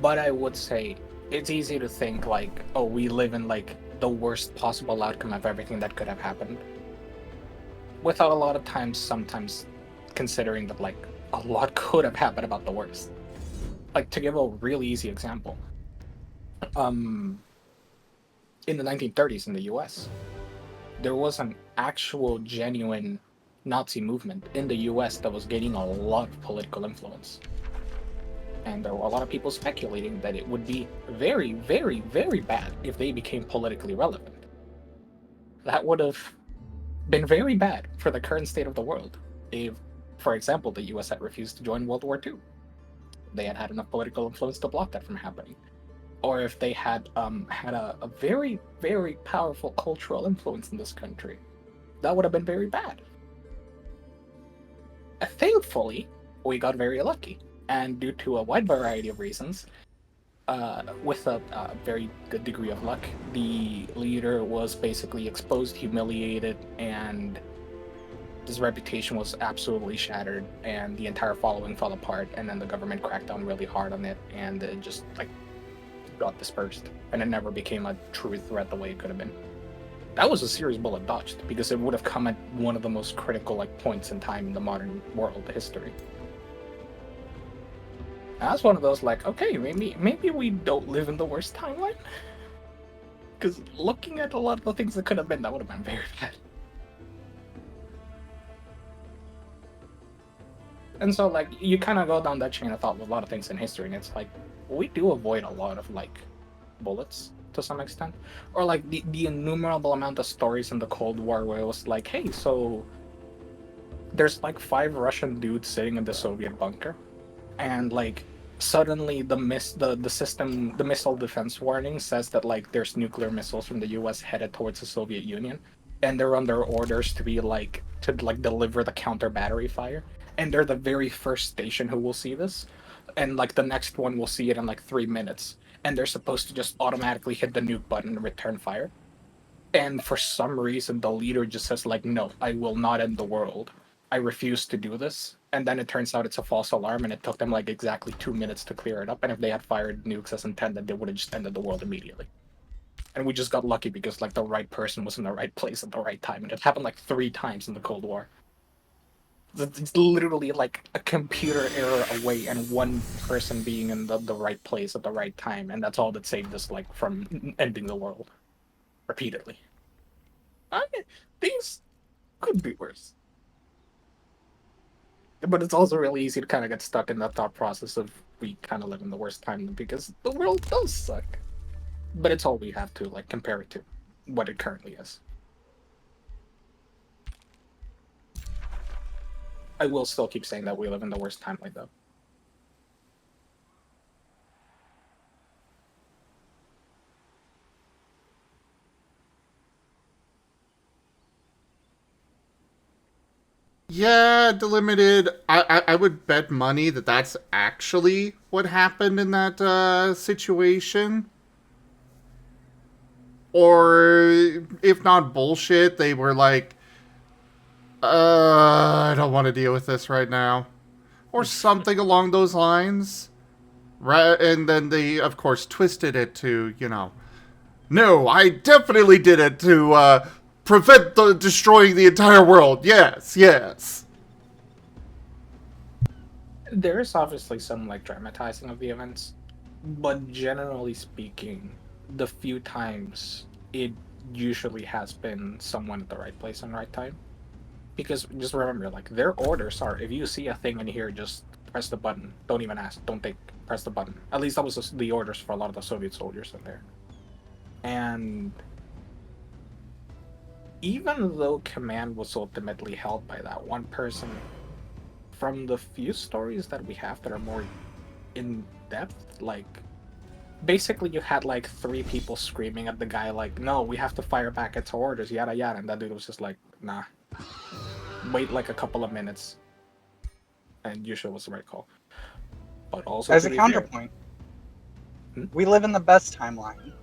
But I would say it's easy to think like, oh, we live in like the worst possible outcome of everything that could have happened. Without a lot of times, sometimes considering that like a lot could have happened about the worst. Like to give a really easy example, in the 1930s in the US, there was an actual genuine Nazi movement in the US that was gaining a lot of political influence. and there were a lot of people speculating that it would be very, very, very bad if they became politically relevant. That would have been very bad for the current state of the world if, for example, the US had refused to join World War II. They had had enough political influence to block that from happening. Or if they had had a very, very powerful cultural influence in this country. That would have been very bad. Thankfully, we got very lucky. And due to a wide variety of reasons, with a very good degree of luck, the leader was basically exposed, humiliated, and his reputation was absolutely shattered, and the entire following fell apart, and then the government cracked down really hard on it, and it just, like, got dispersed, and it never became a true threat the way it could have been. That was a serious bullet dodged, because it would have come at one of the most critical, like, points in time in the modern world history. That's one of those, like, okay, maybe we don't live in the worst timeline. Because looking at a lot of the things that could have been, that would have been very bad. And so, like, you kind of go down that chain of thought with a lot of things in history, and it's like, we do avoid a lot of, like, bullets to some extent. Or, like, the innumerable amount of stories in the Cold War where it was like, hey, so there's, like, 5 Russian dudes sitting in the Soviet bunker. And, like, suddenly the missile defense warning says that, like, there's nuclear missiles from the US headed towards the Soviet Union, and they're under orders to be, like, deliver the counter battery fire, and they're the very first station who will see this, and, like, the next one will see it in, like, 3 minutes, and they're supposed to just automatically hit the nuke button and return fire. And for some reason the leader just says, like, no, I will not end the world, I refuse to do this. And then it turns out it's a false alarm, and it took them, like, exactly 2 minutes to clear it up. And if they had fired nukes as intended, they would have just ended the world immediately. And we just got lucky because, like, the right person was in the right place at the right time. And it happened, like, 3 times in the Cold War. It's literally, like, a computer error away and one person being in the right place at the right time. And that's all that saved us, like, from ending the world. Repeatedly. Things could be worse. But it's also really easy to kind of get stuck in that thought process of we kind of live in the worst time because the world does suck. But it's all we have to, like, compare it to what it currently is. I will still keep saying that we live in the worst timeline, though. Yeah, Delimited. I would bet money that that's actually what happened in that situation. Or, if not bullshit, they were like, I don't want to deal with this right now. Or something along those lines. Right, and then they, of course, twisted it to, you know, no, I definitely did it to, prevent destroying the entire world. Yes, yes. There is obviously some, like, dramatizing of the events, but generally speaking, the few times it usually has been someone at the right place and right time. Because just remember, like, their orders are, if you see a thing in here, just press the button. Don't even ask. Don't think. Press the button. At least that was the orders for a lot of the Soviet soldiers in there. And even though command was ultimately held by that one person, from the few stories that we have that are more in depth, like, basically you had, like, 3 people screaming at the guy, like, no, we have to fire back its orders, yada yada, and that dude was just like, nah. Wait, like, a couple of minutes. And usually was the right call. But also, as a counterpoint, we live in the best timeline.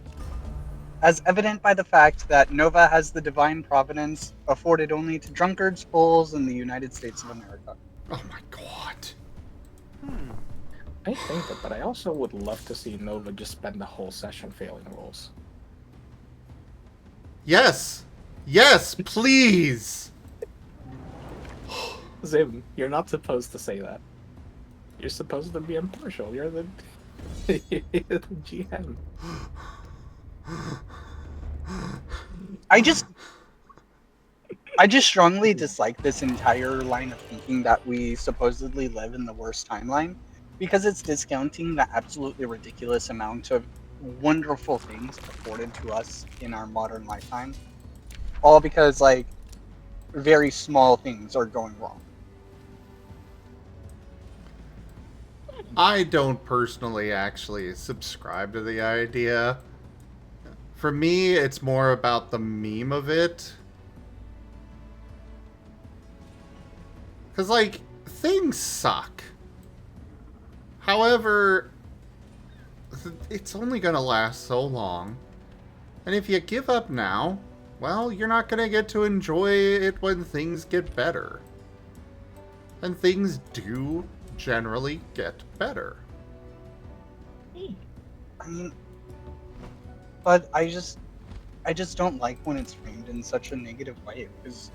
As evident by the fact that Nova has the divine providence afforded only to drunkards, fools, in the United States of America. Oh my god. I think that, but I also would love to see Nova just spend the whole session failing rolls. Yes! Yes, please! Zim, you're not supposed to say that. You're supposed to be impartial. You're the, you're the GM. I just strongly dislike this entire line of thinking that we supposedly live in the worst timeline, because it's discounting the absolutely ridiculous amount of wonderful things afforded to us in our modern lifetime, all because like very small things are going wrong. I don't personally actually subscribe to the idea. For me, it's more about the meme of it. Because, like, things suck. However, it's only gonna last so long. And if you give up now, well, you're not gonna get to enjoy it when things get better. And things do generally get better. I mean, but I just don't like when it's framed in such a negative way, because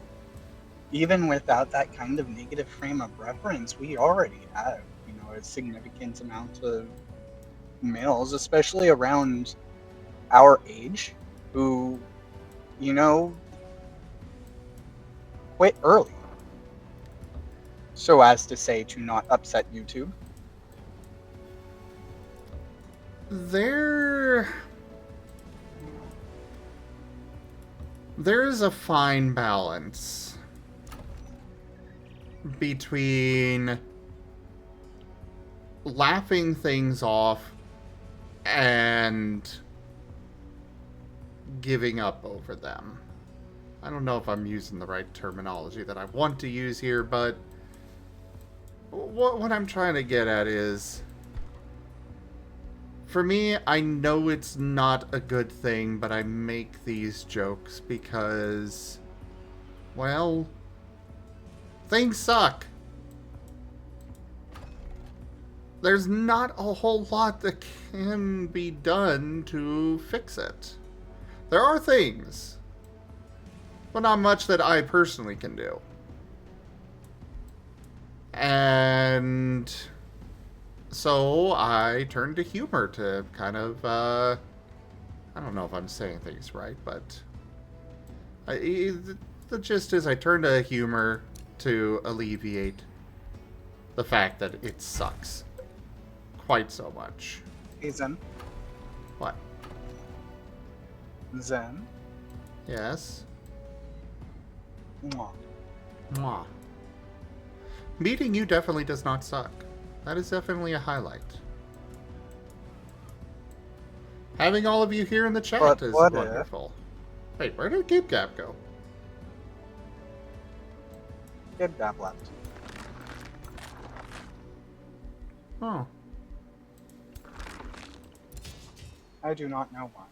even without that kind of negative frame of reference, we already have, you know, a significant amount of males, especially around our age, who, you know, quit early, so as to say to not upset YouTube. There's a fine balance between laughing things off and giving up over them. I don't know if I'm using the right terminology that I want to use here, but what I'm trying to get at is, for me, I know it's not a good thing, but I make these jokes because, well, things suck. There's not a whole lot that can be done to fix it. There are things, but not much that I personally can do. And so I turned to humor to kind of, I don't know if I'm saying things right, but the gist is I turned to humor to alleviate the fact that it sucks quite so much. Hey Zen, What? Zen, Yes? mwah. Mwah. Meeting you definitely does not suck. That is definitely a highlight. Having all of you here in the chat But is what if- wonderful. Wait, where did Gabe Gap go? Good dab left. Oh. I do not know why.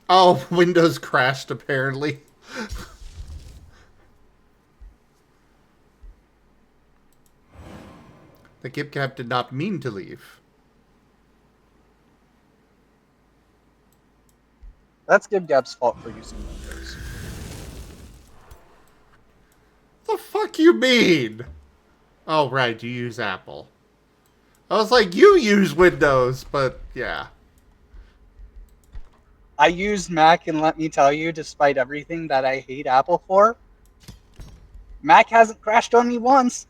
Oh, Windows crashed apparently. The Gibcap did not mean to leave. That's GibGab's fault for using Windows. The fuck you mean? Oh, right, you use Apple. I was like, you use Windows, but yeah. I used Mac, and let me tell you, despite everything that I hate Apple for, Mac hasn't crashed on me once.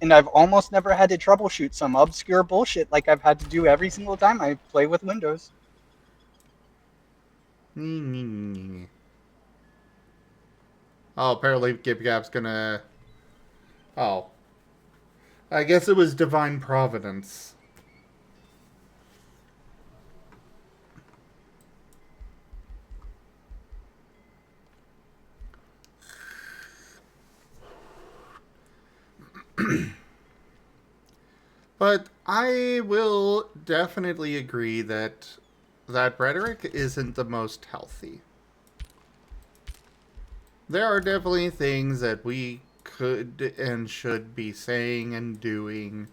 And I've almost never had to troubleshoot some obscure bullshit like I've had to do every single time I play with Windows. Oh, apparently Gibgap's gonna... Oh. I guess it was divine providence. But I will definitely agree that that rhetoric isn't the most healthy. There are definitely things that we could and should be saying and doing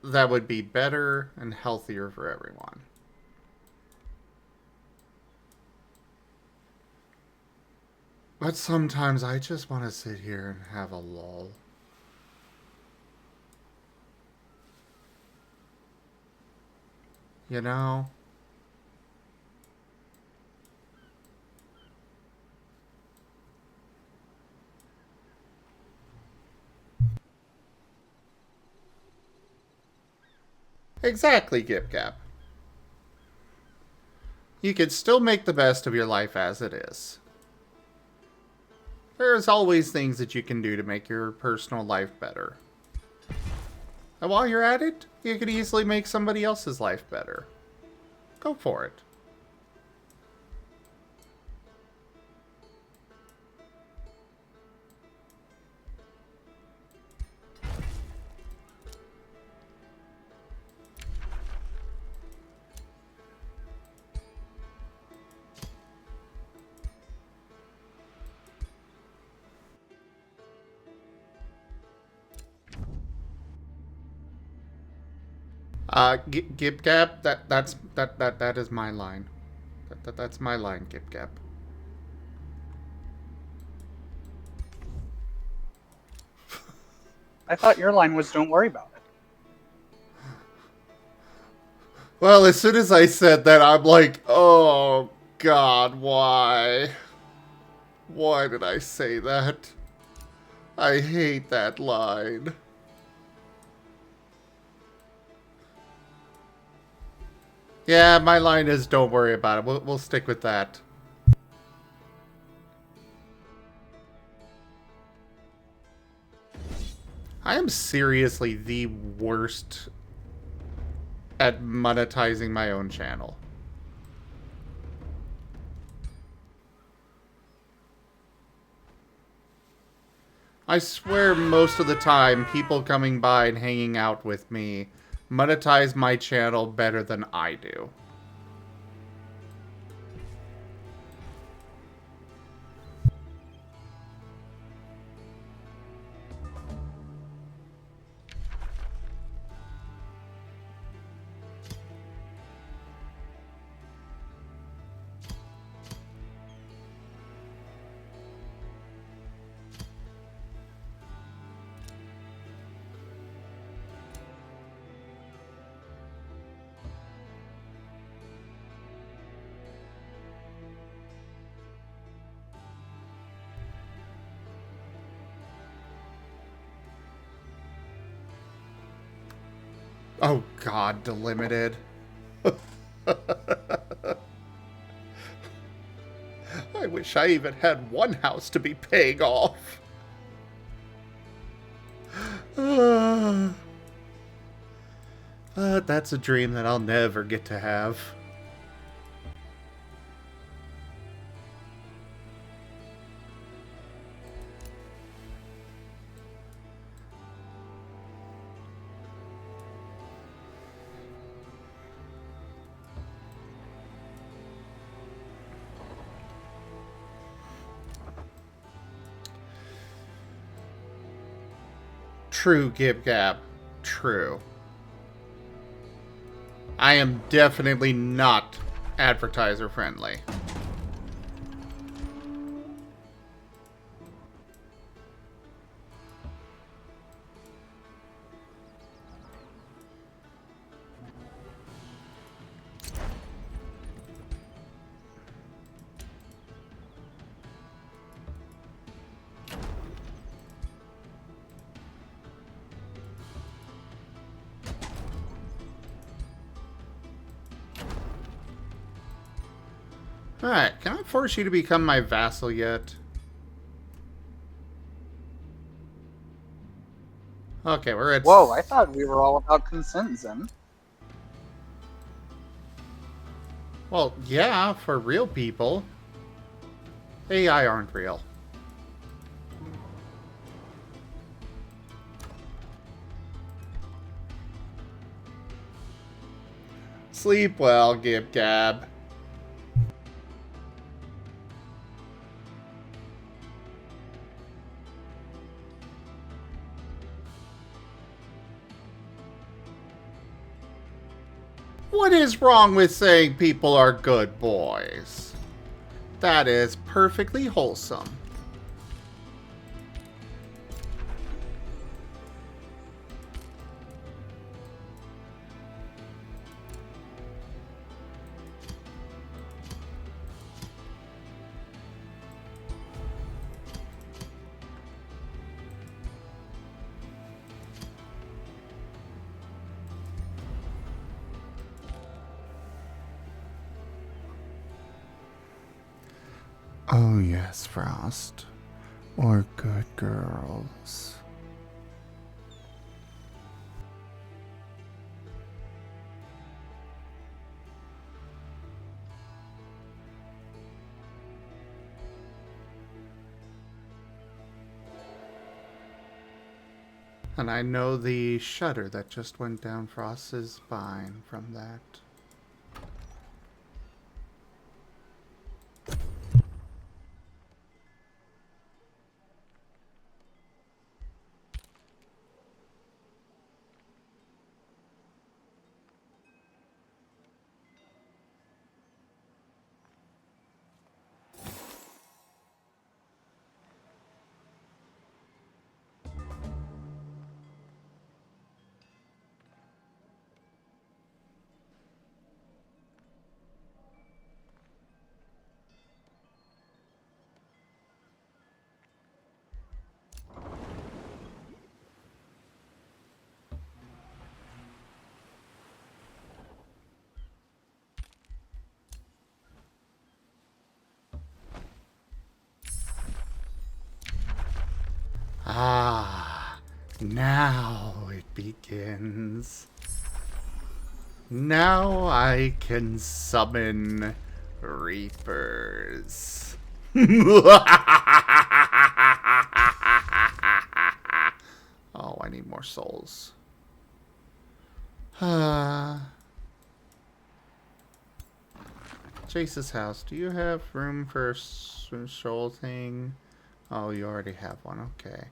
that would be better and healthier for everyone. But sometimes I just want to sit here and have a lull. You know? Exactly, Gip Gap. You can still make the best of your life as it is. There's always things that you can do to make your personal life better. And while you're at it, you could easily make somebody else's life better. Go for it. Gip Gap, that is my line. That's my line, Gip Gap. I thought your line was "Don't worry about it." Well, as soon as I said that, I'm like, oh God, why? Why did I say that? I hate that line. Yeah, my line is "Don't worry about it." We'll stick with that. I am seriously the worst at monetizing my own channel. I swear most of the time, people coming by and hanging out with me monetize my channel better than I do. Oh God, delimited. I wish I even had one house to be paying off. But that's a dream that I'll never get to have. True, Gib Gab. True. I am definitely not advertiser friendly. Alright, can I force you to become my vassal yet? Okay, we're at... Whoa, I thought we were all about consent, Zim. Well, yeah, for real people. AI aren't real. Sleep well, Gib Gab. What is wrong with saying people are good boys? That is perfectly wholesome. Oh yes, Frost. Or good girls. And I know the shudder that just went down Frost's spine from that. Ah, now it begins. Now I can summon Reapers. Oh, I need more souls. Jace's house. Do you have room for a soul thing? Oh, you already have one. Okay.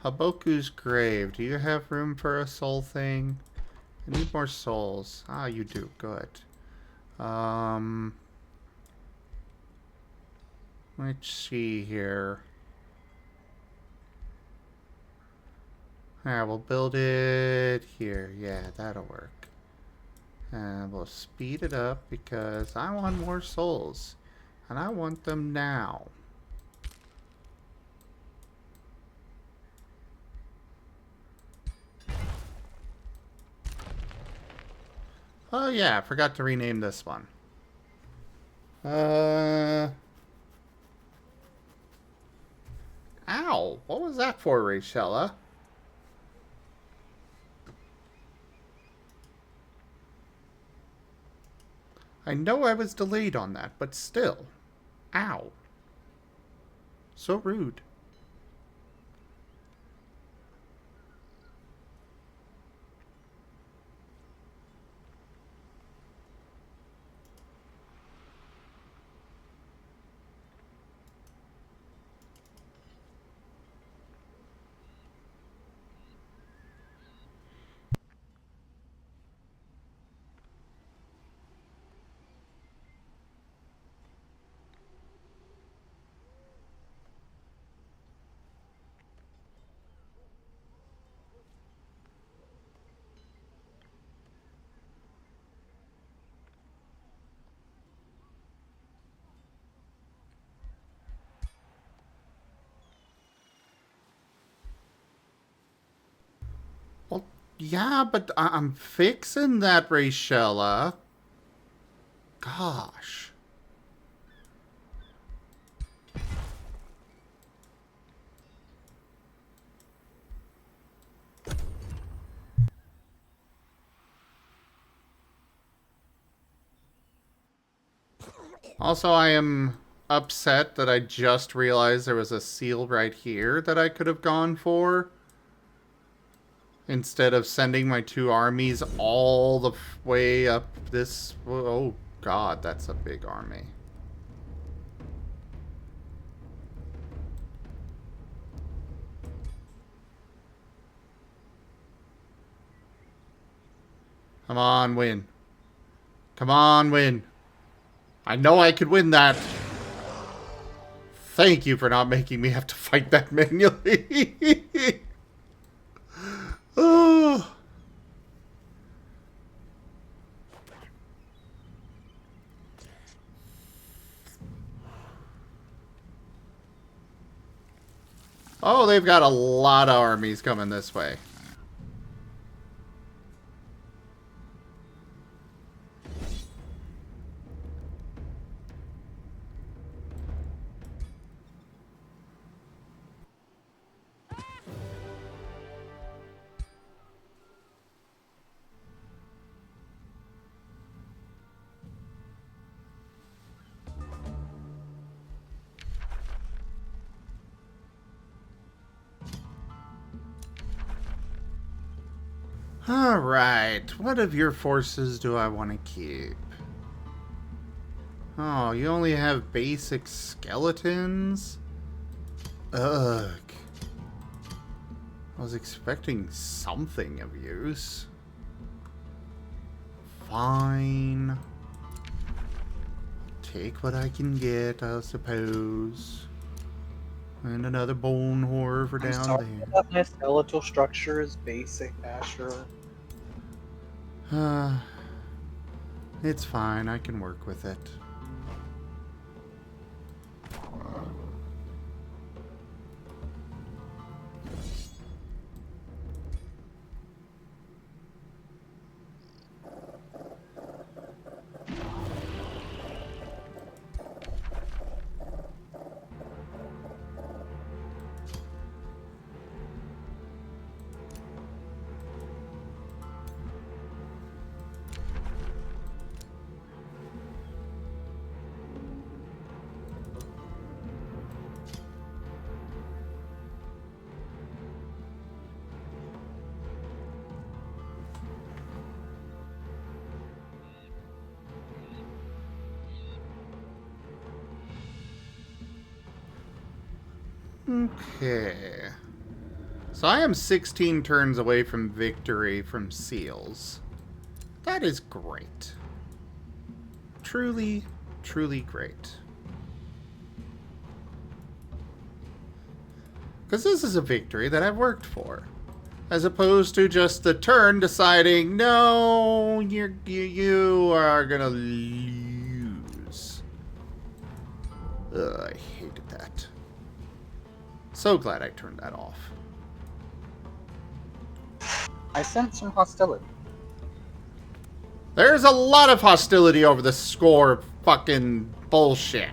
Haboku's grave. Do you have room for a soul thing? I need more souls. Ah, you do. Good. Let's see here. Alright, we'll build it here. Yeah, that'll work. And we'll speed it up because I want more souls. And I want them now. Oh yeah, I forgot to rename this one. Ow! What was that for, Rachella? I know I was delayed on that, but still. Ow. So rude. Well, yeah, but I'm fixing that, Rachella. Gosh. Also, I am upset that I just realized there was a seal right here that I could have gone for. Instead of sending my two armies all the way up this... Oh, God, that's a big army. Come on, win. Come on, win. I know I could win that. Thank you for not making me have to fight that manually. Oh. Oh, they've got a lot of armies coming this way. Alright, what of your forces do I want to keep? Oh, you only have basic skeletons? Ugh. I was expecting something of use. Fine. Take what I can get, I suppose. And another bone horror for I'm down sorry there. that my skeletal structure is basic, Asher. It's fine, I can work with it. Okay. So I am 16 turns away from victory from seals. That is great. Truly, truly great. Because this is a victory that I've worked for. As opposed to just the turn deciding, no, you are gonna lose. Ugh, I hated that. So glad I turned that off. I sense some hostility. There's a lot of hostility over the score fucking bullshit.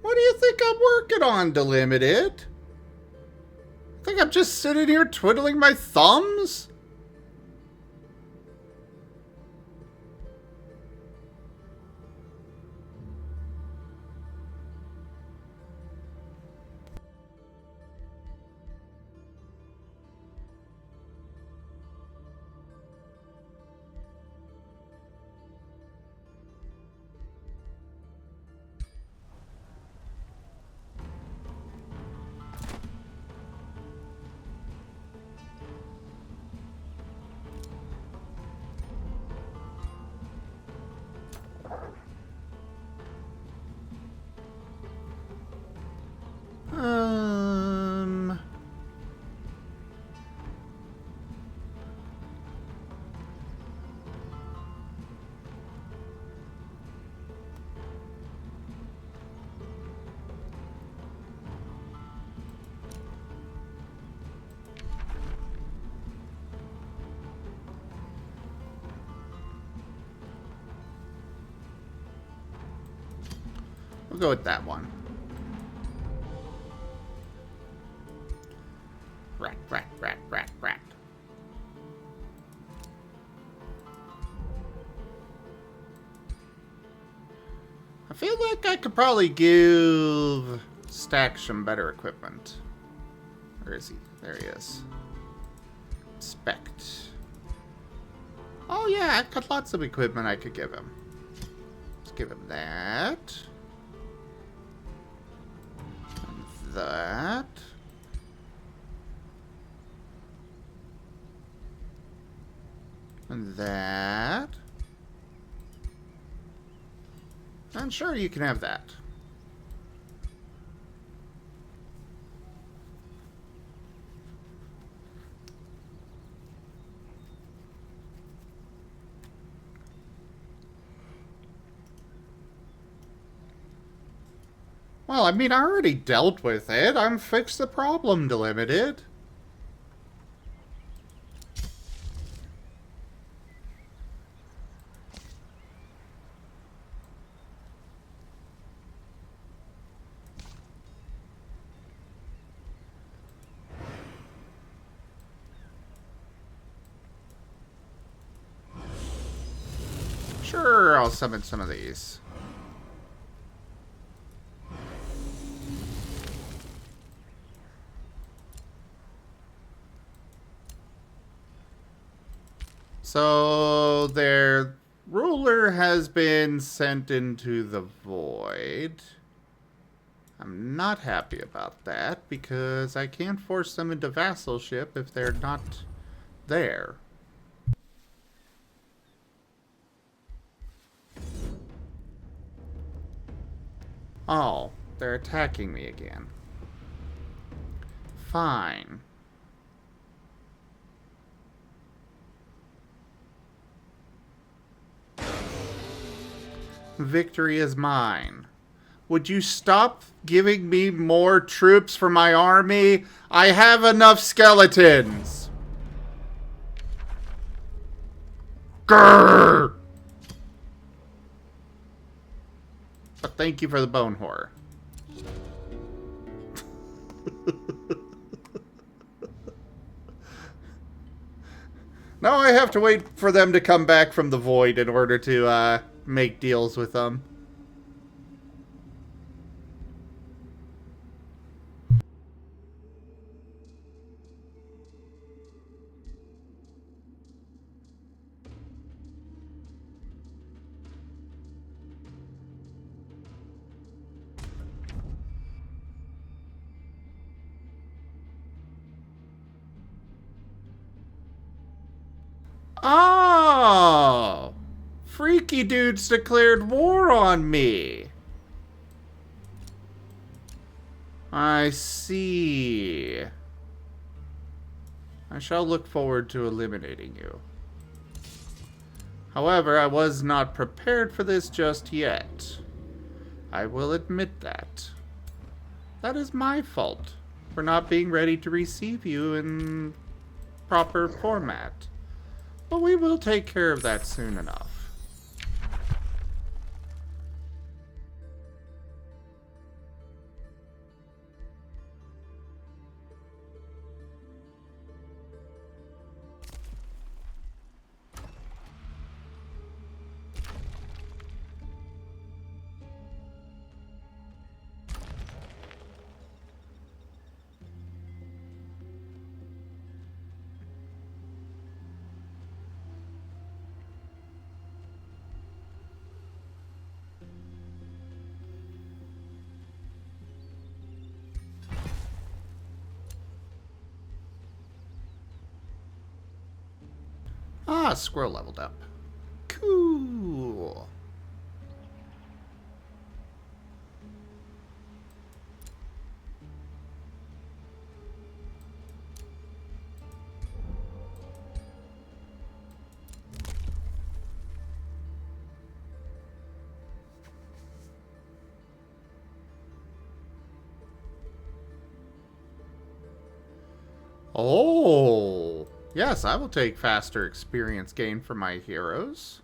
What do you think I'm working on, Delimited? Think I'm just sitting here twiddling my thumbs? Um... We'll go with that one. Rat, rat, rat, rat, rat. I feel like I could probably give Stack some better equipment. Where is he? There he is. Inspect. Oh yeah, I've got lots of equipment I could give him. Let's give him that. And that. And that. And sure, you can have that. Well, I mean, I already dealt with it. I'm fixed the problem, Delimited. Sure, I'll summon some of these. So, their ruler has been sent into the void. I'm not happy about that, because I can't force them into vassalship if they're not there. Oh, they're attacking me again. Fine. Victory is mine. Would you stop giving me more troops for my army? I have enough skeletons. Grrr! But thank you for the bone horror. Now I have to wait for them to come back from the void in order to make deals with them. Oh! Freaky dudes declared war on me. I see. I shall look forward to eliminating you. However, I was not prepared for this just yet. I will admit that. That is my fault for not being ready to receive you in proper format. But we will take care of that soon enough. Ah, squirrel leveled up. Cool. Oh, yes, I will take faster experience gain for my heroes.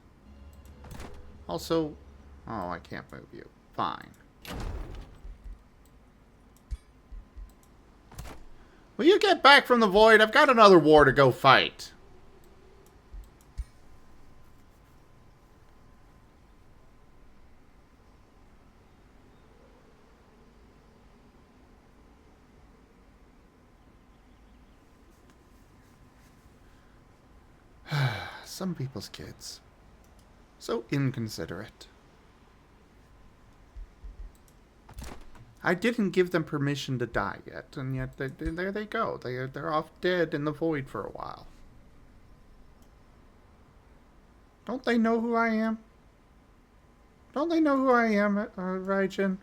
Also, oh, I can't move you. Fine. Will you get back from the void? I've got another war to go fight. Some people's kids. So inconsiderate. I didn't give them permission to die yet, and yet there they go. They're off dead in the void for a while. Don't they know who I am? Don't they know who I am, Raijin?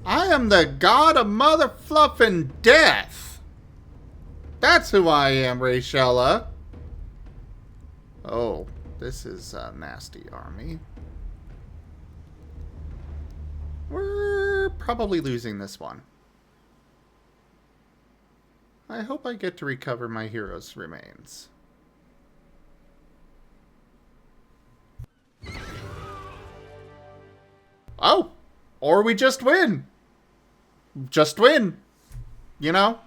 I am the god of mother fluffin' death. That's who I am, Rachella. Oh, this is a nasty army. We're probably losing this one. I hope I get to recover my hero's remains. Oh! Or we just win! Just win! You know?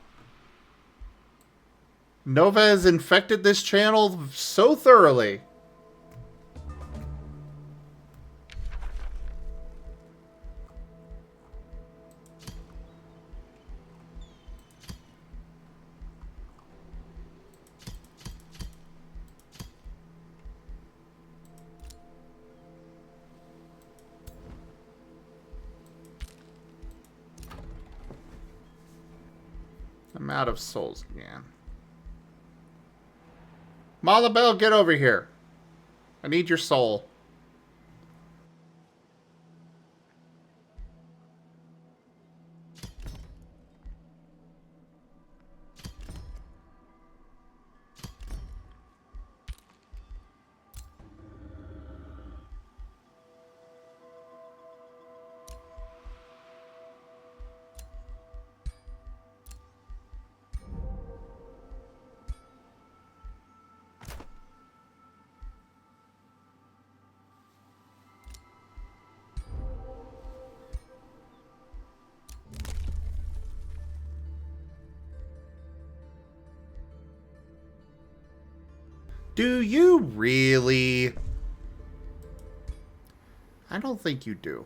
Nova has infected this channel so thoroughly. I'm out of souls again. Malabelle, get over here. I need your soul. Do you really? I don't think you do.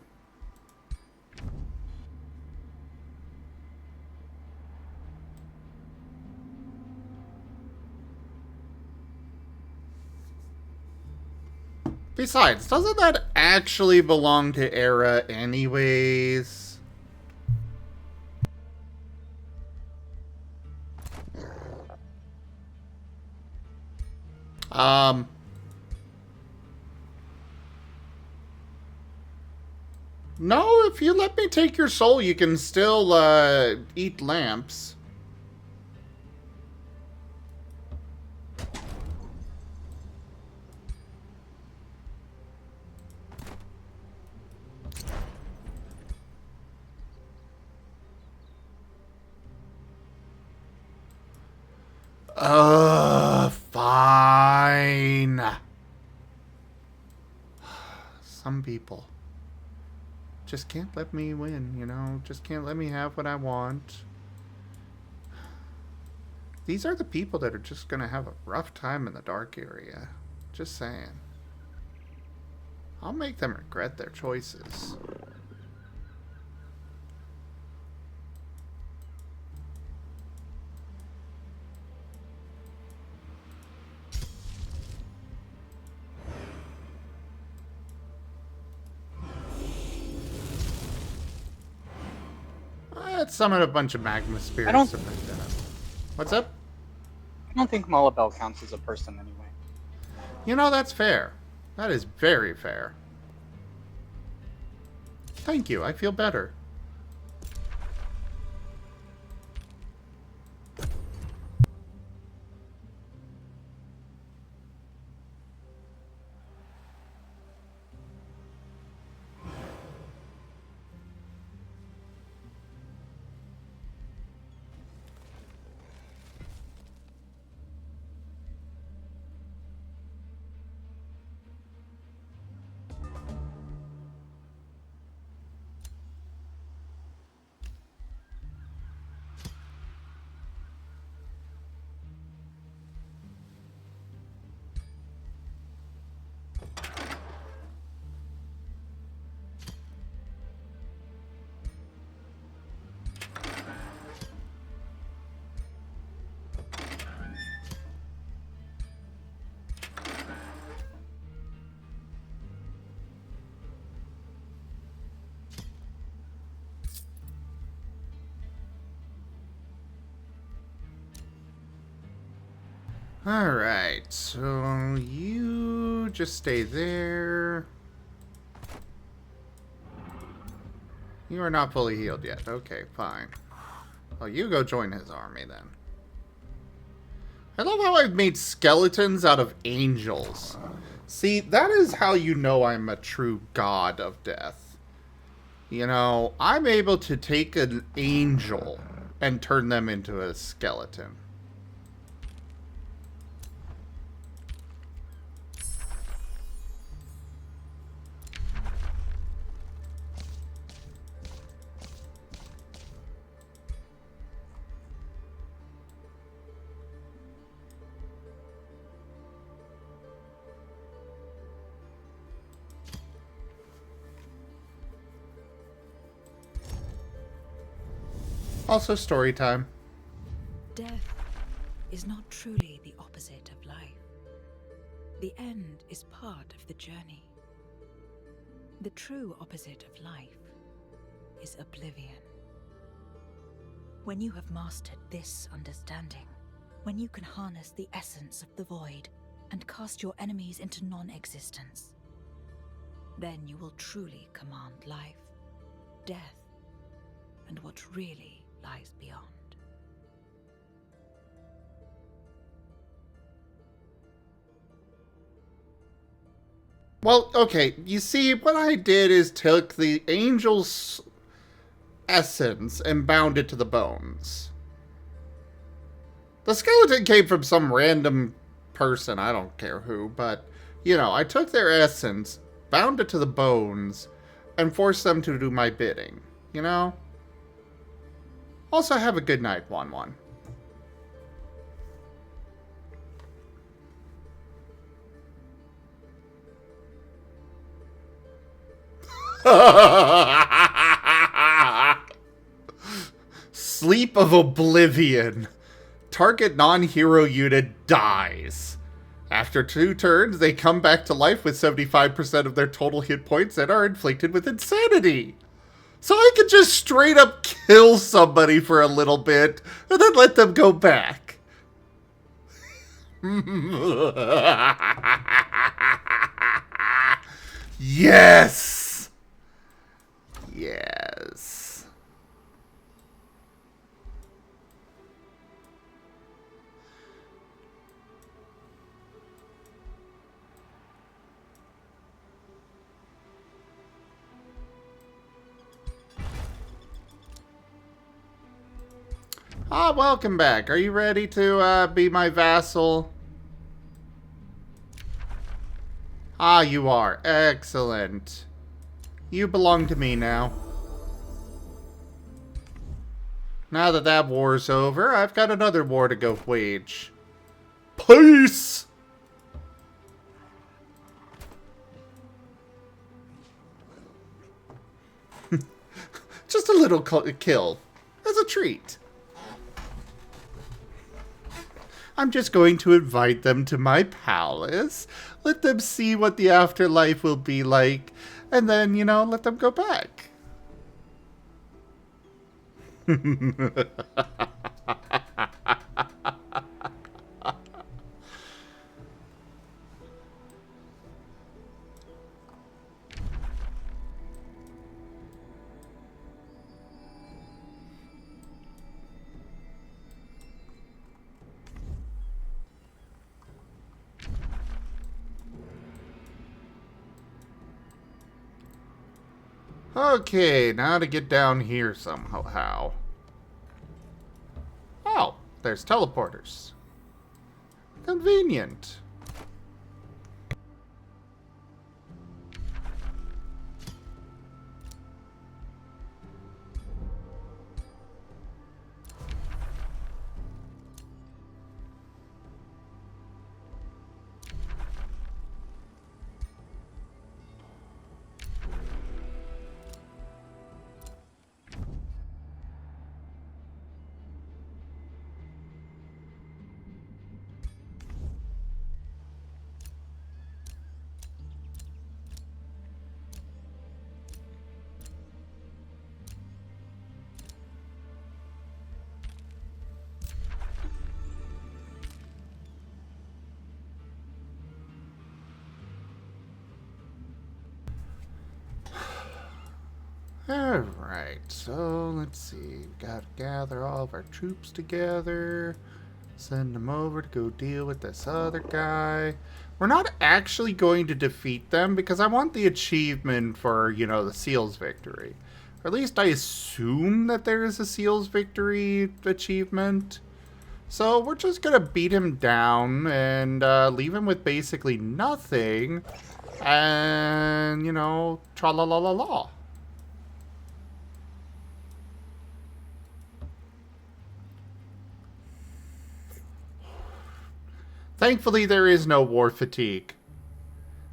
Besides, doesn't that actually belong to Era anyways? No, if you let me take your soul, you can still, eat lamps. Fine. Some people just can't let me win, you know? Just can't let me have what I want. These are the people that are just gonna have a rough time in the dark area. Just saying. I'll make them regret their choices. Let's summon a bunch of magma spirits to bring that up. What's up? I don't think Malabelle counts as a person anyway. You know, that's fair. That is very fair. Thank you, I feel better. Alright, so you just stay there. You are not fully healed yet. Okay, fine. Well, you go join his army then. I love how I've made skeletons out of angels. See, that is how you know I'm a true god of death. You know, I'm able to take an angel and turn them into a skeleton. Also story time. Death is not truly the opposite of life. The end is part of the journey. The true opposite of life is oblivion. When you have mastered this understanding, when you can harness the essence of the void and cast your enemies into non-existence, then you will truly command life, death, and what really lies beyond. Well, okay, you see, what I did is took the angel's essence and bound it to the bones. The skeleton came from some random person, I don't care who, but, you know, I took their essence, bound it to the bones, and forced them to do my bidding, you know? Also, have a good night, 1-1. Sleep of Oblivion. Target non-hero unit dies. After 2 turns, they come back to life with 75% of their total hit points and are inflicted with insanity. So I could just straight up kill somebody for a little bit and then let them go back. Yes! Yes. Ah, welcome back. Are you ready to be my vassal? Ah, you are. Excellent. You belong to me now. Now that that war's over, I've got another war to go wage. Peace! Just a little kill. As a treat. I'm just going to invite them to my palace, let them see what the afterlife will be like, and then, you know, let them go back. Okay, now to get down here somehow. Oh, there's teleporters. Convenient. Alright. Alright, so let's see. Gotta gather all of our troops together. Send them over to go deal with this other guy. We're not actually going to defeat them because I want the achievement for, you know, the SEALs victory. Or at least I assume that there is a SEALs victory achievement. So we're just gonna beat him down and leave him with basically nothing. And, you know, tra-la-la-la-la. Thankfully, there is no war fatigue.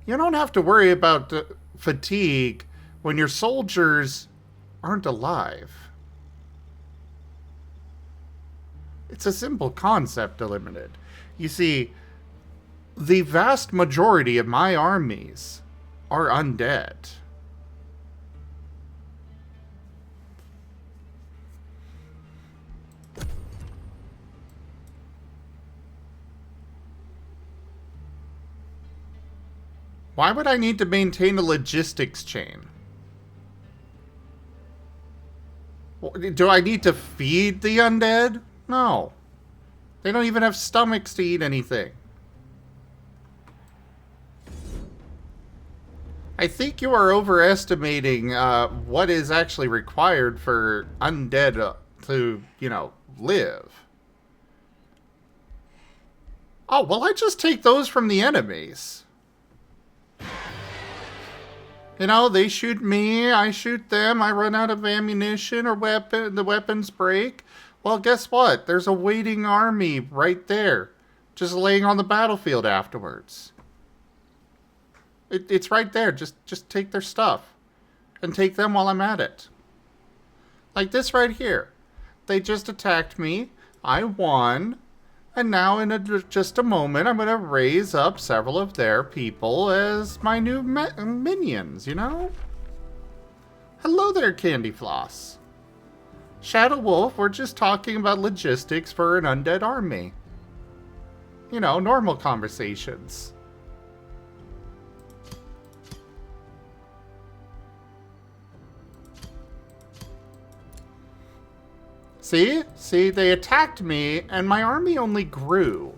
You don't have to worry about fatigue when your soldiers aren't alive. It's a simple concept, Eliminated. You see, the vast majority of my armies are undead. Why would I need to maintain a logistics chain? Do I need to feed the undead? No. They don't even have stomachs to eat anything. I think you are overestimating what is actually required for undead to, you know, live. Oh, well, I just take those from the enemies. You know, they shoot me, I shoot them, I run out of ammunition or the weapons break. Well, guess what? There's a waiting army right there, just laying on the battlefield afterwards. It's right there. Just take their stuff and take them while I'm at it. Like this right here. They just attacked me. I won. And now in just a moment, I'm going to raise up several of their people as my new minions, you know? Hello there, Candy Floss. Shadow Wolf, we're just talking about logistics for an undead army. You know, normal conversations. See? See, they attacked me, and my army only grew.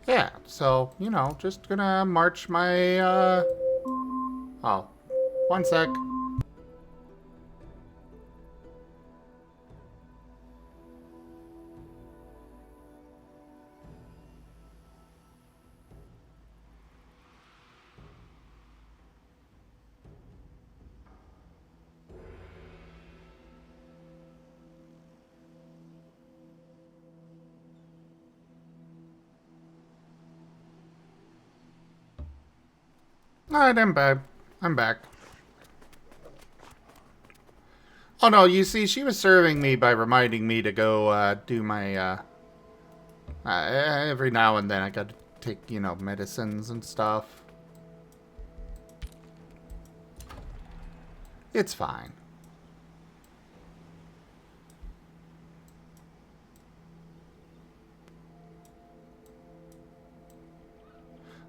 Yeah, so, you know, just gonna march my, Oh, one sec. Alright, I'm back. I'm back. Oh no, you see, she was serving me by reminding me to go, do my, every now and then I gotta take, you know, medicines and stuff. It's fine.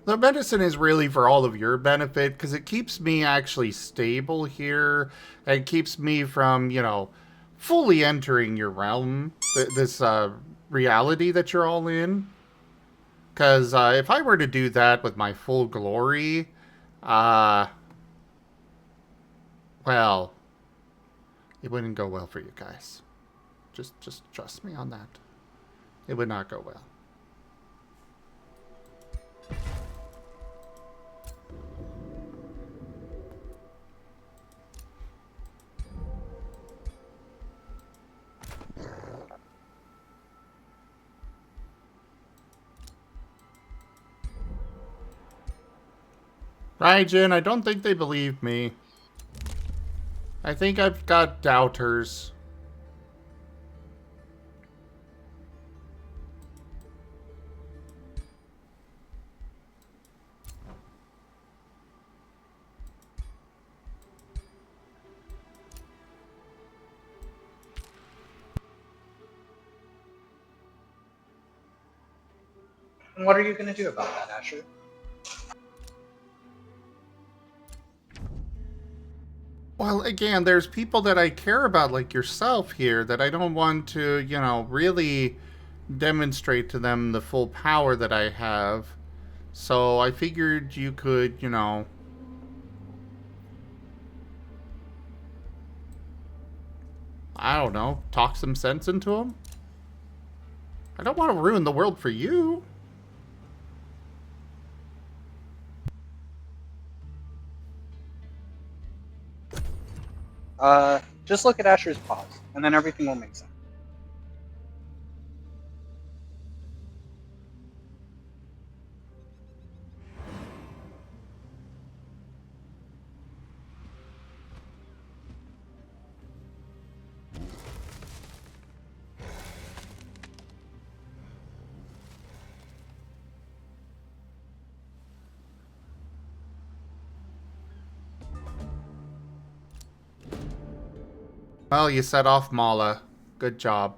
The medicine is really for all of your benefit, because it keeps me actually stable here, and keeps me from, you know, fully entering your realm, this reality that you're all in. Because if I were to do that with my full glory, well, it wouldn't go well for you guys. Just trust me on that. It would not go well. Raijin, I don't think they believe me. I think I've got doubters. And what are you going to do about that, Asher? Well, again, there's people that I care about, like yourself here, that I don't want to, really demonstrate to them the full power that I have. So I figured you could, I don't know, talk some sense into them. I don't want to ruin the world for you. Just look at Asher's paws, and then everything will make sense. Well, you set off Mala. Good job.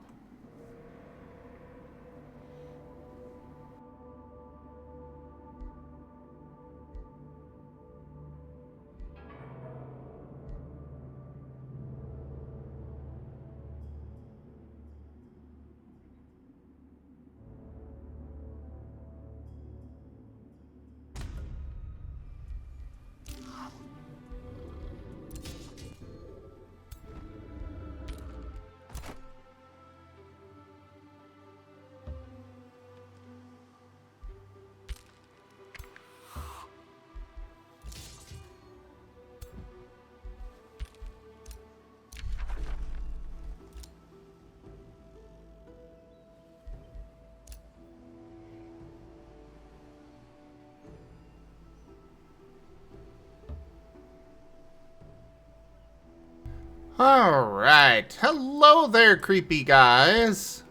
Alright. Hello there, creepy guys.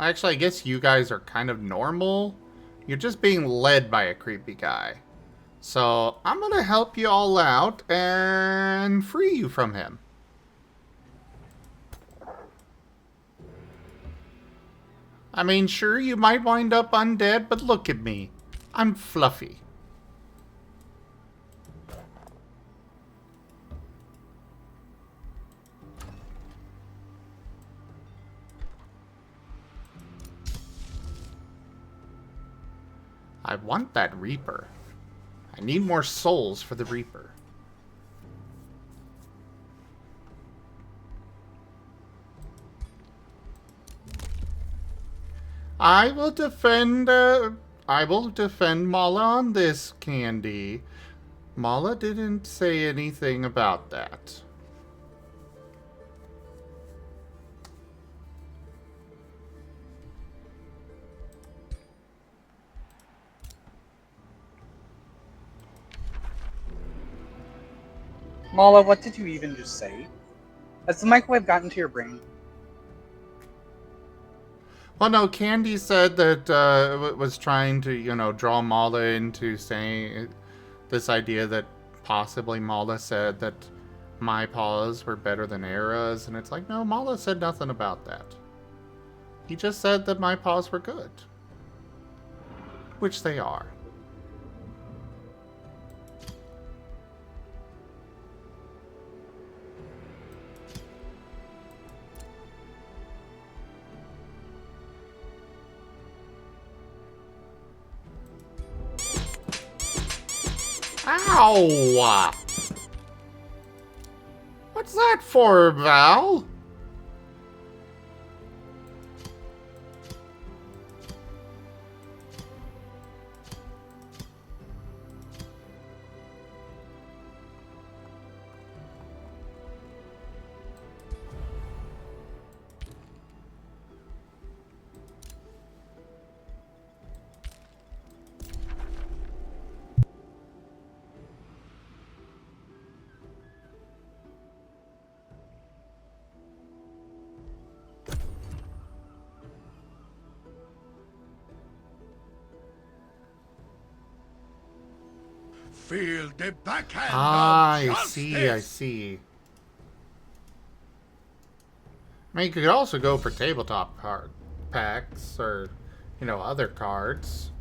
Actually, I guess you guys are kind of normal. You're just being led by a creepy guy. So, I'm gonna help you all out and free you from him. I mean, sure, you might wind up undead, but look at me. I'm fluffy. I want that Reaper. I need more souls for the Reaper. I will defend Mala on this, Candy. Mala didn't say anything about that. Mala, what did you even just say? Has the microwave gotten to your brain? Well, no, Candy said that was trying to, draw Mala into saying this idea that possibly Mala said that my paws were better than Era's, and it's like, no, Mala said nothing about that. He just said that my paws were good. Which they are. Ow! What's that for, Val? feel the backhand Ah, of I see, I justice. see. I mean, you could also go for tabletop card packs or, you know, other cards.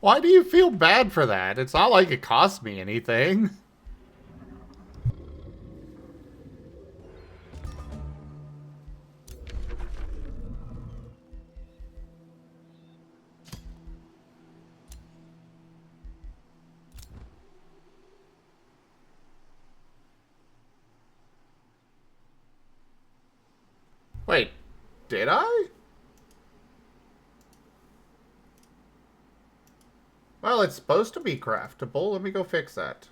Why do you feel bad for that? It's not like it cost me anything. Wait, did I? Well, it's supposed to be craftable. Let me go fix that.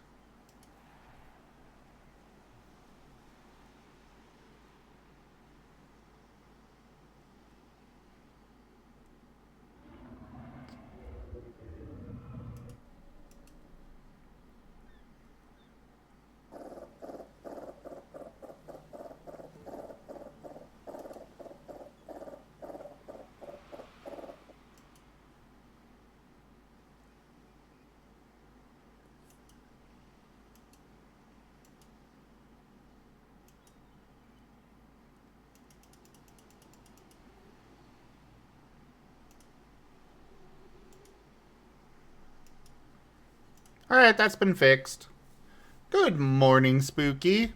Alright, that's been fixed. Good morning, Spooky.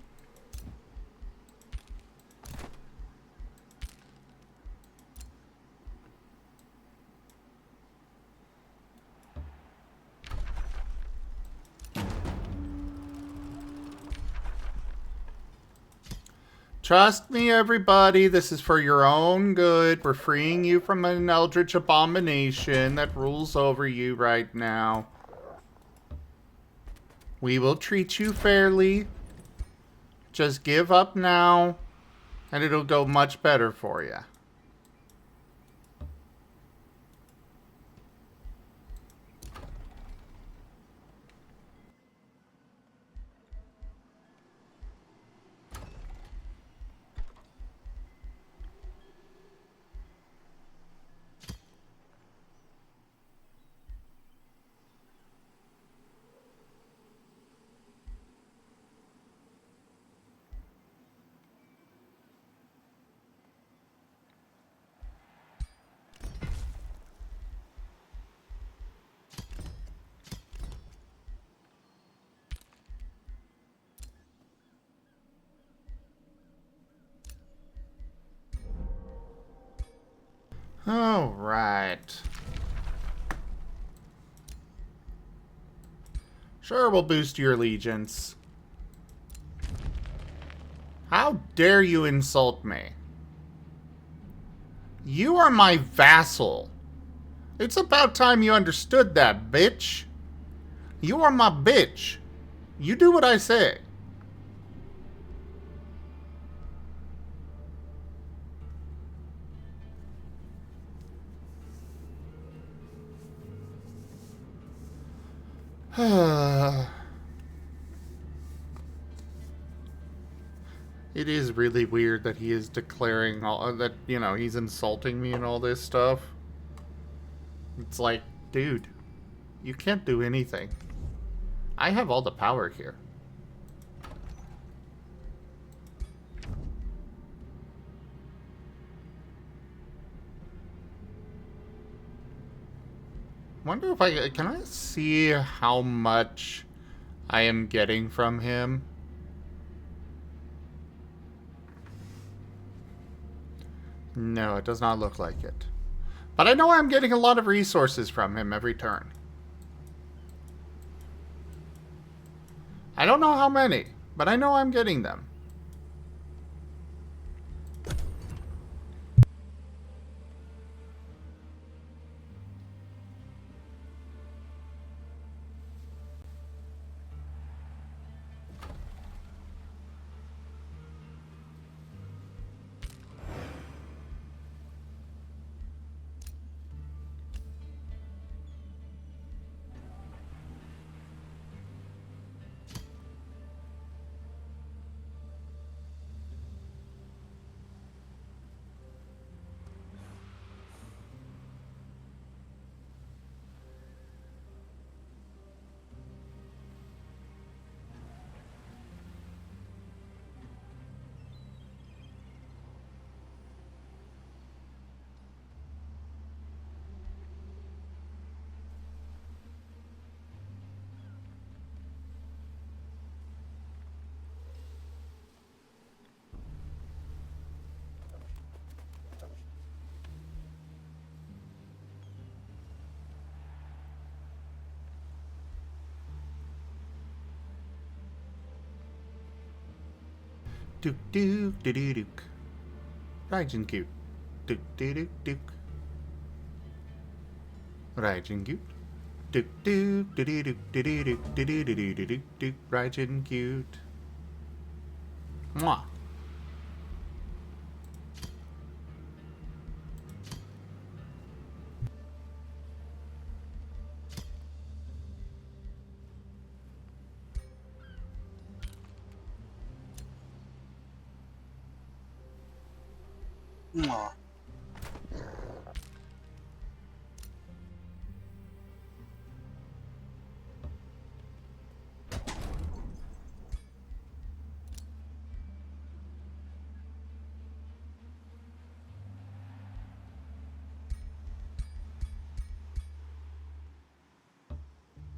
Trust me, everybody, this is for your own good. We're freeing you from an eldritch abomination that rules over you right now. We will treat you fairly. Just give up now, and it'll go much better for you. All right. Sure, we'll boost your allegiance. How dare you insult me? You are my vassal. It's about time you understood that, bitch. You are my bitch. You do what I say. It is really weird that he is declaring all that, you know, he's insulting me and all this stuff. It's like, dude, you can't do anything. I have all the power here. Wonder if can I see how much I am getting from him? No, it does not look like it. But I know I'm getting a lot of resources from him every turn. I don't know how many, but I know I'm getting them. Duke, duke, doo doo duke. Raijin cute. Duke, doo duke, duke. Raijin cute. Duke, duke, doo doo duke, doo doo duke, doo doo doo doo doo duke, duke. Raijin cute. Mwah. Mwah.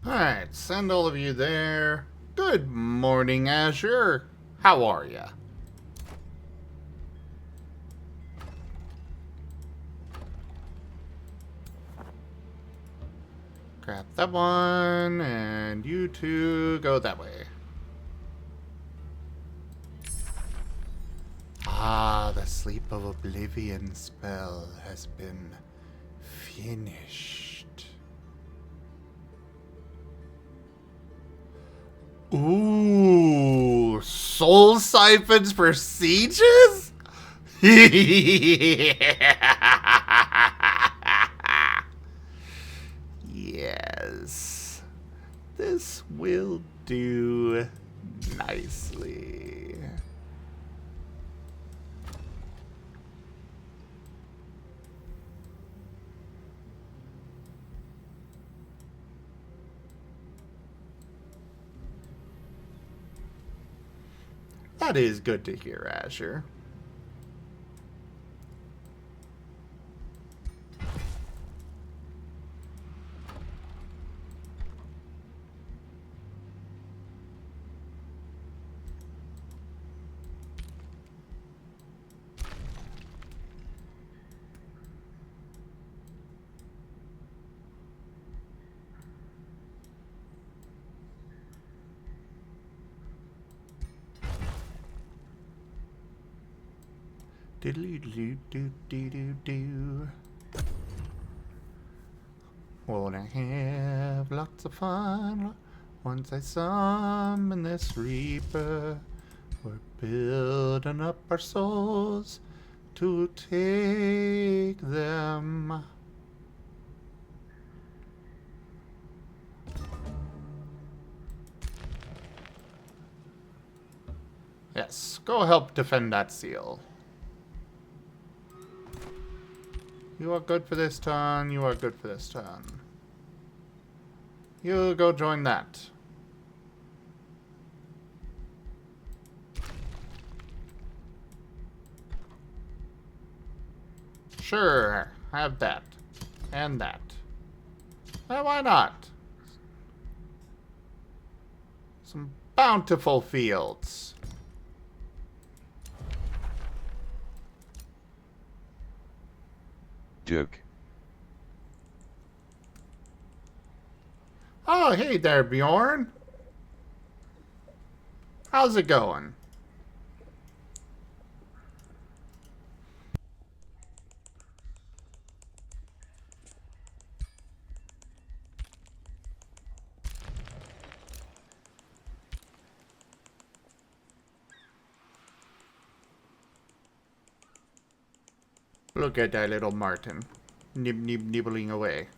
Alright, send all of you there. Good morning, Azure. How are ya? Grab that one, and you two go that way. Ah, the Sleep of Oblivion spell has been finished. Ooh, soul siphons for sieges? Yes. This will do nicely. That is good to hear, Azure. Do. Wanna have lots of fun once I summon this Reaper. We're building up our souls to take them. Yes, go help defend that seal. You are good for this turn, you are good for this turn. You go join that. Sure, have that. And that. Well, why not? Some bountiful fields. Duke. Oh, hey there, Bjorn. How's it going? Look at that little Marten. Nibbling away.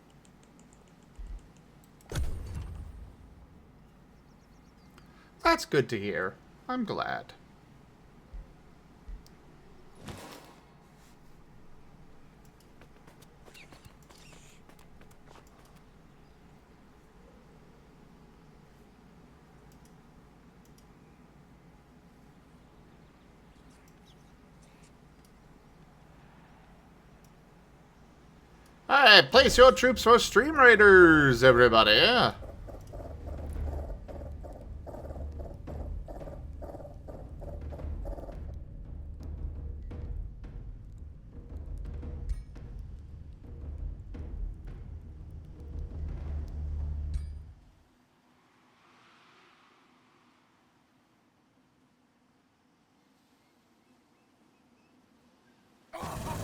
That's good to hear. I'm glad. Alright, place your troops for Stream Raiders, everybody.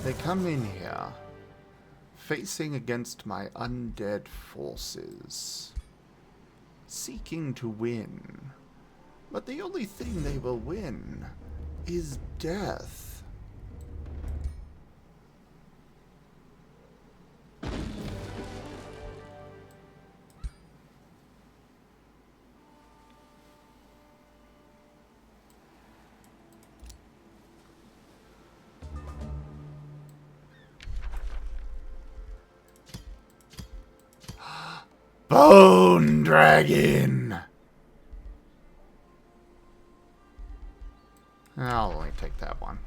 They come in here, facing against my undead forces, seeking to win. But the only thing they will win is death. Bone Dragon! I'll only take that one.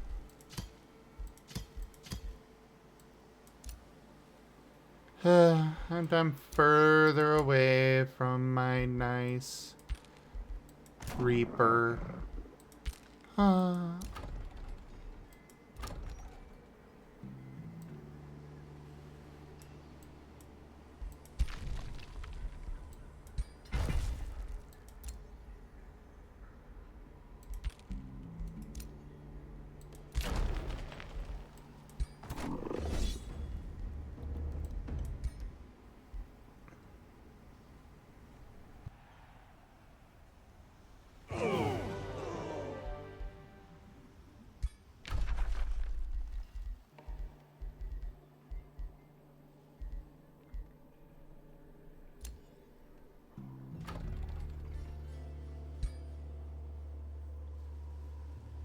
And I'm further away from my nice Reaper.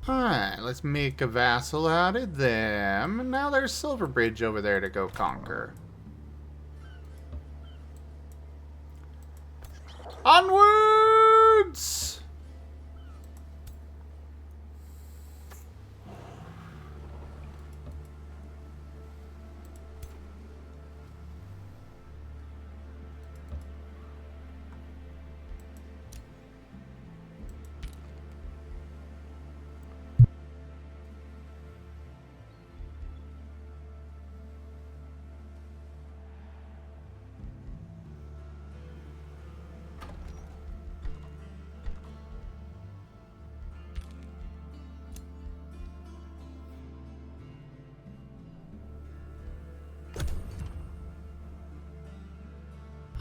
Alright, let's make a vassal out of them. And now there's Silverbridge over there to go conquer. Onwards!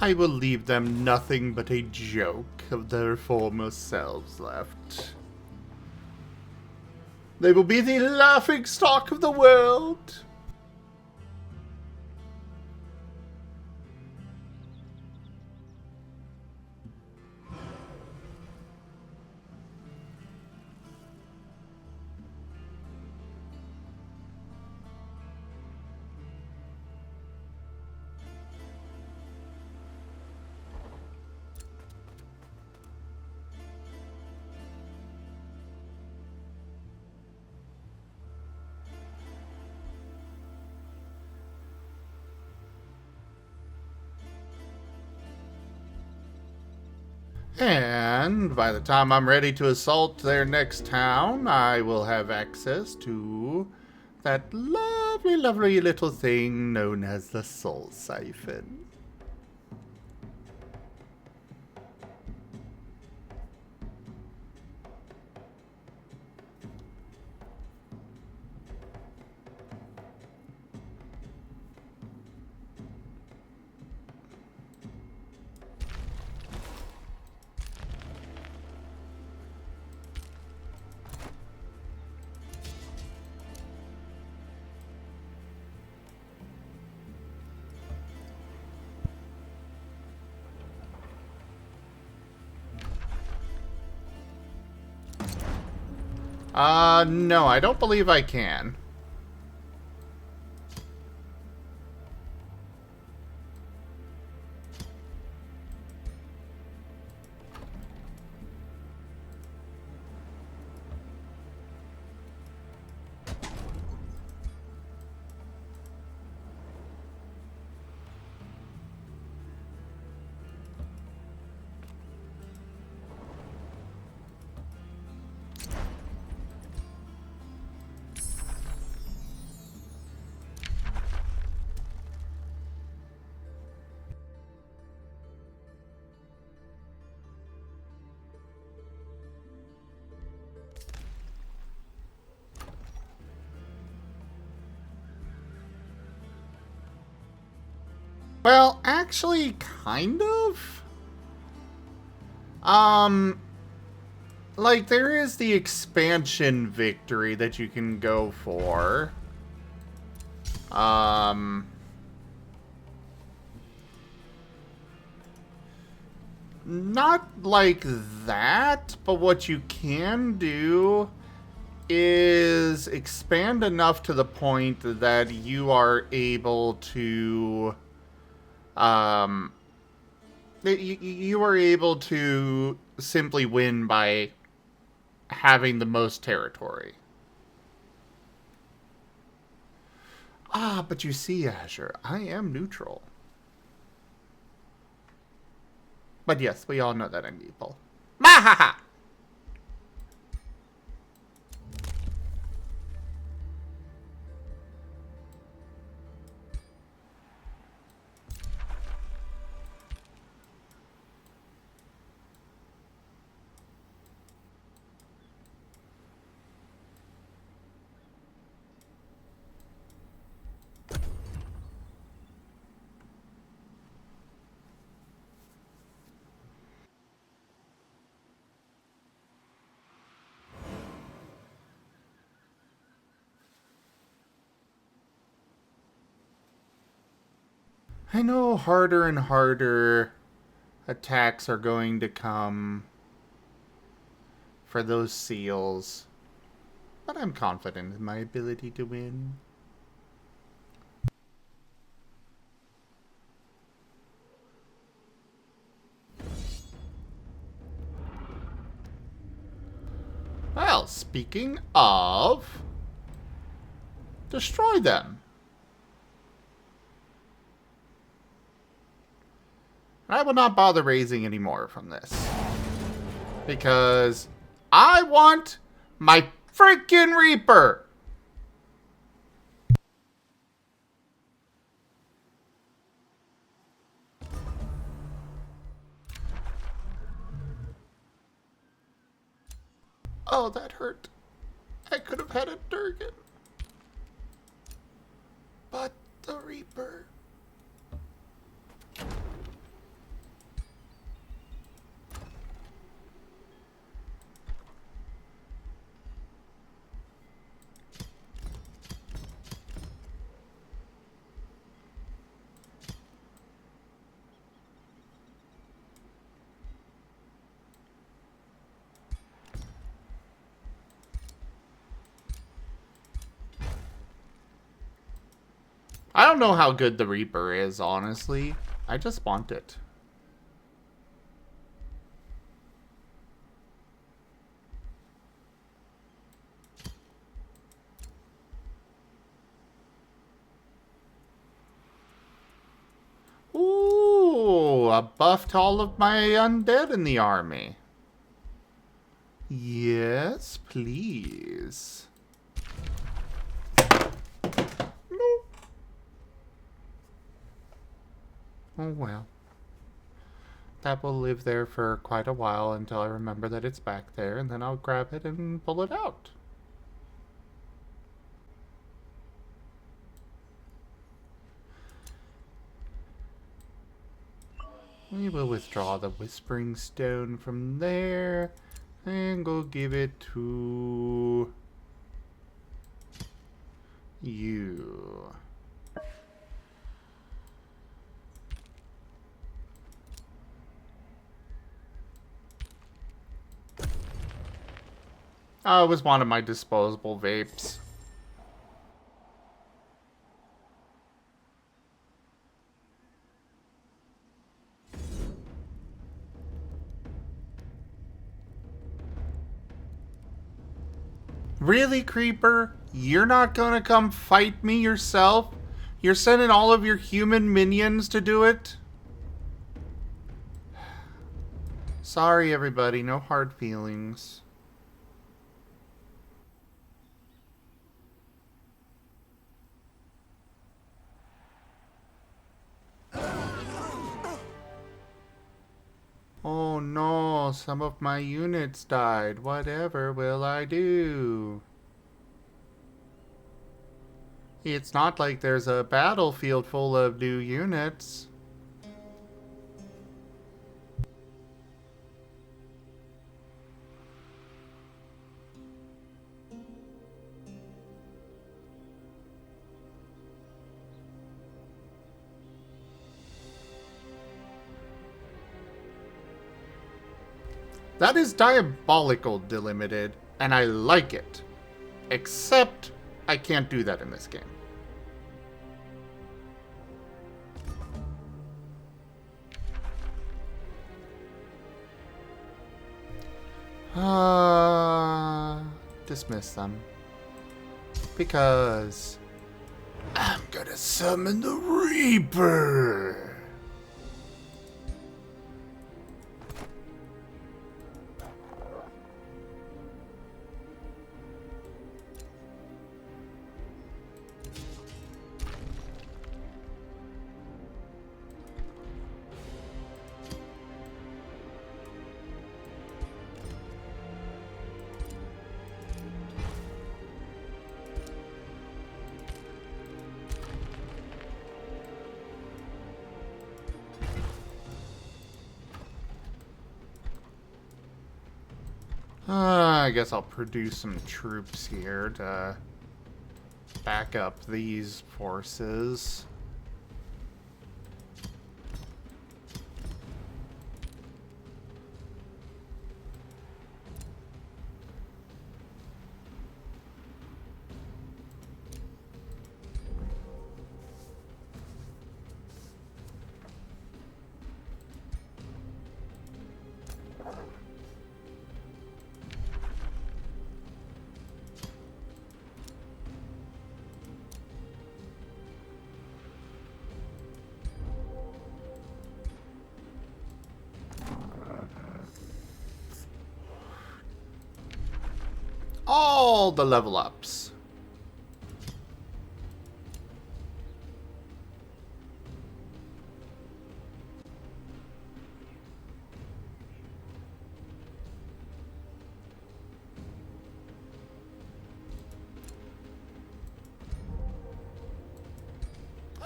I will leave them nothing but a joke of their former selves left. They will be the laughingstock of the world. And by the time I'm ready to assault their next town, I will have access to that lovely, lovely little thing known as the Soul Siphon. No, I don't believe I can. Well, actually, kind of. Like, there is the expansion victory that you can go for. Not like that, but what you can do is expand enough to the point that you are able to, you are able to simply win by having the most territory. Ah, but you see, Azure, I am neutral. But yes, we all know that I'm evil. Mahaha! I know harder and harder attacks are going to come for those seals, but I'm confident in my ability to win. Well, speaking of, destroy them. I will not bother raising any more from this. Because I want my freaking Reaper! Oh, that hurt. I could have had a Durgan. But the Reaper... I don't know how good the Reaper is, honestly. I just want it. Ooh, a buff to all of my undead in the army. Yes, please. Nope. Oh well. That will live there for quite a while until I remember that it's back there, and then I'll grab it and pull it out. We will withdraw the Whispering Stone from there and go give it to you. Oh, it was one of my disposable vapes. Really, Creeper? You're not gonna come fight me yourself? You're sending all of your human minions to do it? Sorry, everybody. No hard feelings. Oh no, some of my units died. Whatever will I do? It's not like there's a battlefield full of new units. That is diabolical, delimited, and I like it. Except, I can't do that in this game. Dismiss them. Because I'm gonna summon the Reaper. I guess I'll produce some troops here to back up these forces. All the level ups.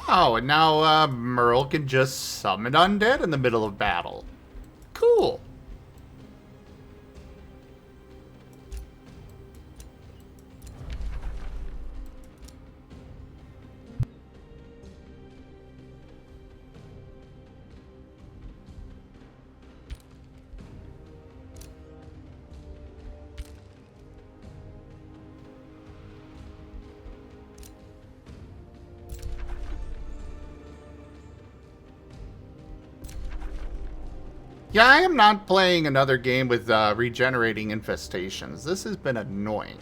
Oh, and now Merle can just summon undead in the middle of battle. Cool. Yeah, I am not playing another game with regenerating infestations. This has been annoying.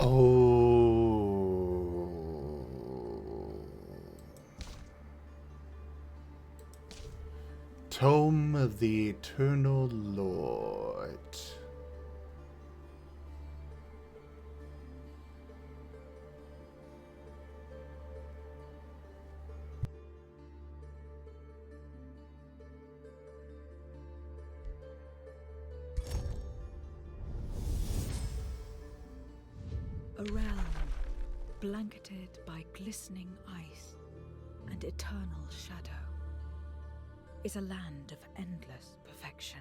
Oh. Tome of the Eternal Lord. A realm blanketed by glistening ice and eternal shadow is a land of endless perfection.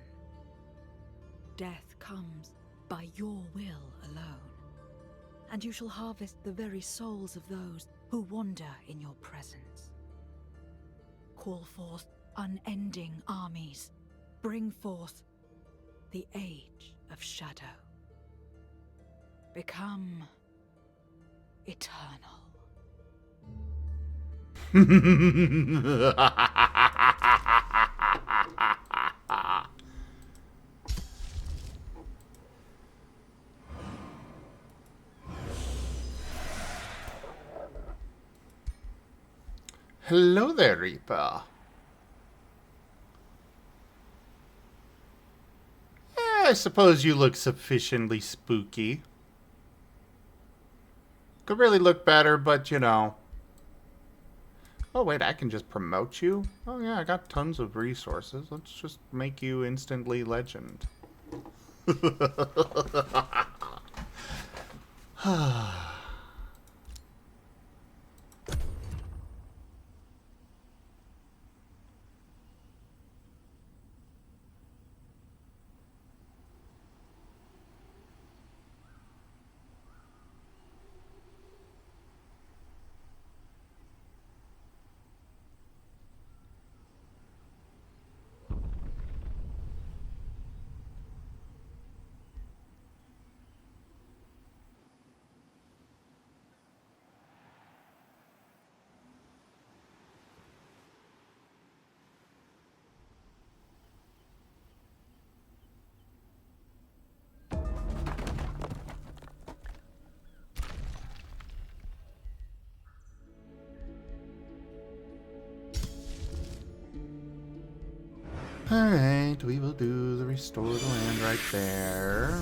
Death comes by your will alone, and you shall harvest the very souls of those who wander in your presence. Call forth unending armies. Bring forth the Age of Shadow. Become eternal. Hello there, Reaper. I suppose you look sufficiently spooky. Could really look better, but you know. Oh, wait, I can just promote you? Oh, yeah, I got tons of resources. Let's just make you instantly legend. Alright, we will do the restore the land right there.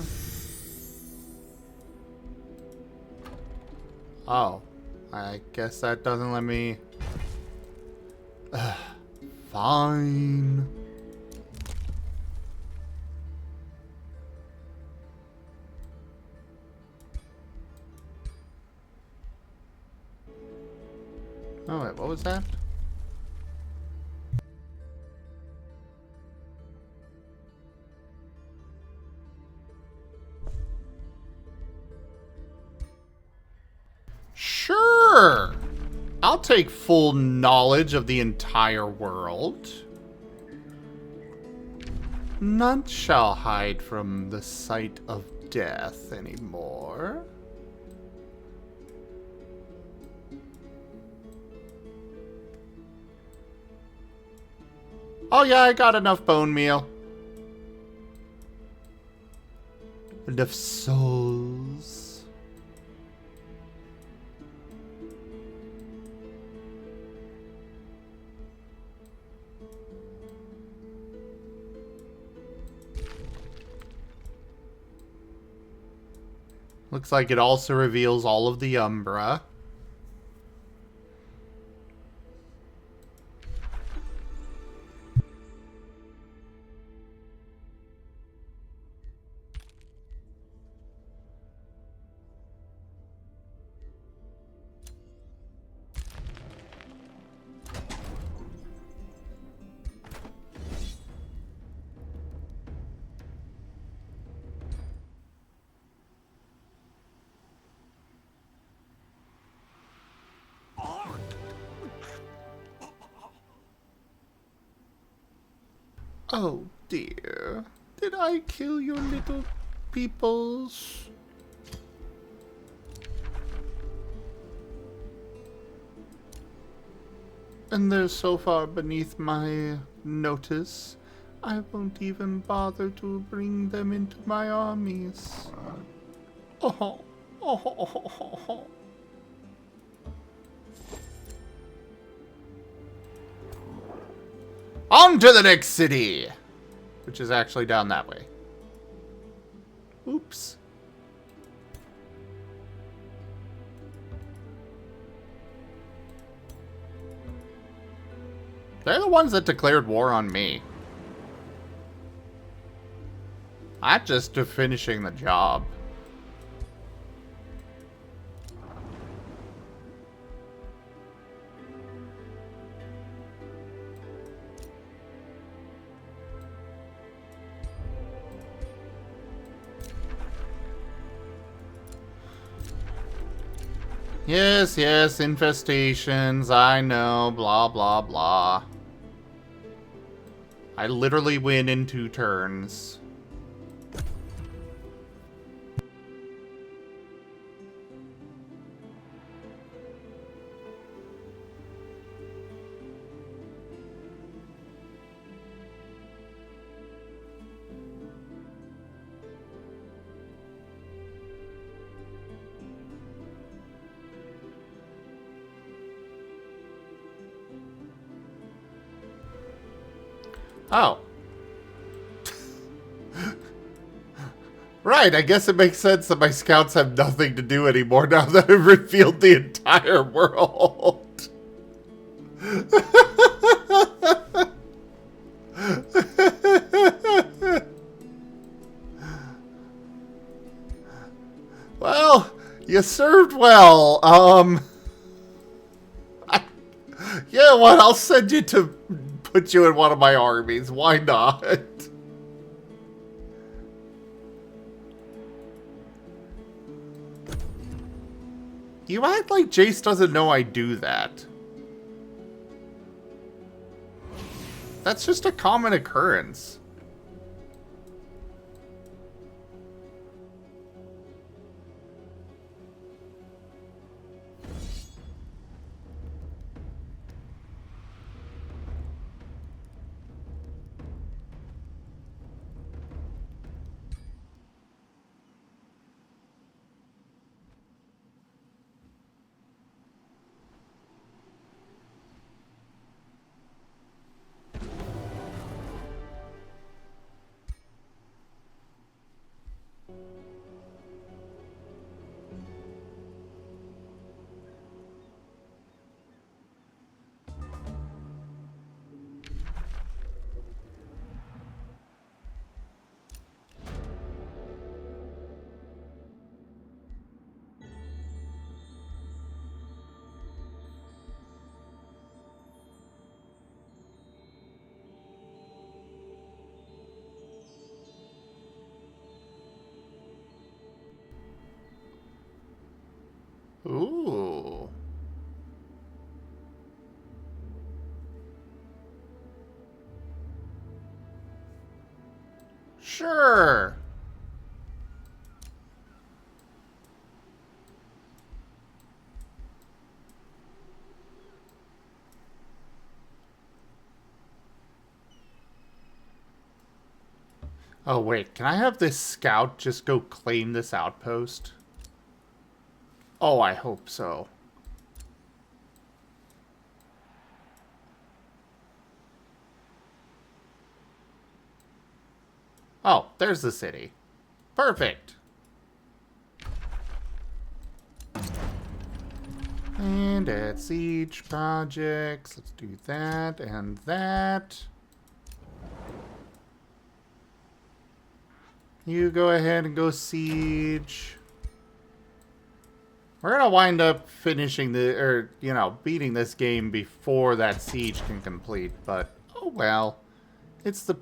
Oh, I guess that doesn't let me... Fine. Oh wait, what was that? Sure! I'll take full knowledge of the entire world. None shall hide from the sight of death anymore. Oh yeah, I got enough bone meal. Enough souls. Looks like it also reveals all of the Umbra. Oh dear. Did I kill your little peoples? And they're so far beneath my notice, I won't even bother to bring them into my armies. Oh, oh. On to the next city! Which is actually down that way. Oops. They're the ones that declared war on me. I'm just finishing the job. Yes, infestations, I know, blah, blah, blah. I literally win in 2 turns. Oh. Right, I guess it makes sense that my scouts have nothing to do anymore now that I've revealed the entire world. Well, you served well. Yeah, what? I'll send you to put you in one of my armies. Why not? You act like Jace doesn't know I do that. That's just a common occurrence. Ooh. Sure. Oh, wait. Can I have this scout just go claim this outpost? Oh, I hope so. Oh, there's the city. Perfect. And at siege projects, let's do that and that. You go ahead and go siege. We're gonna wind up finishing the, or, you know, beating this game before that siege can complete, but, oh well. It's the,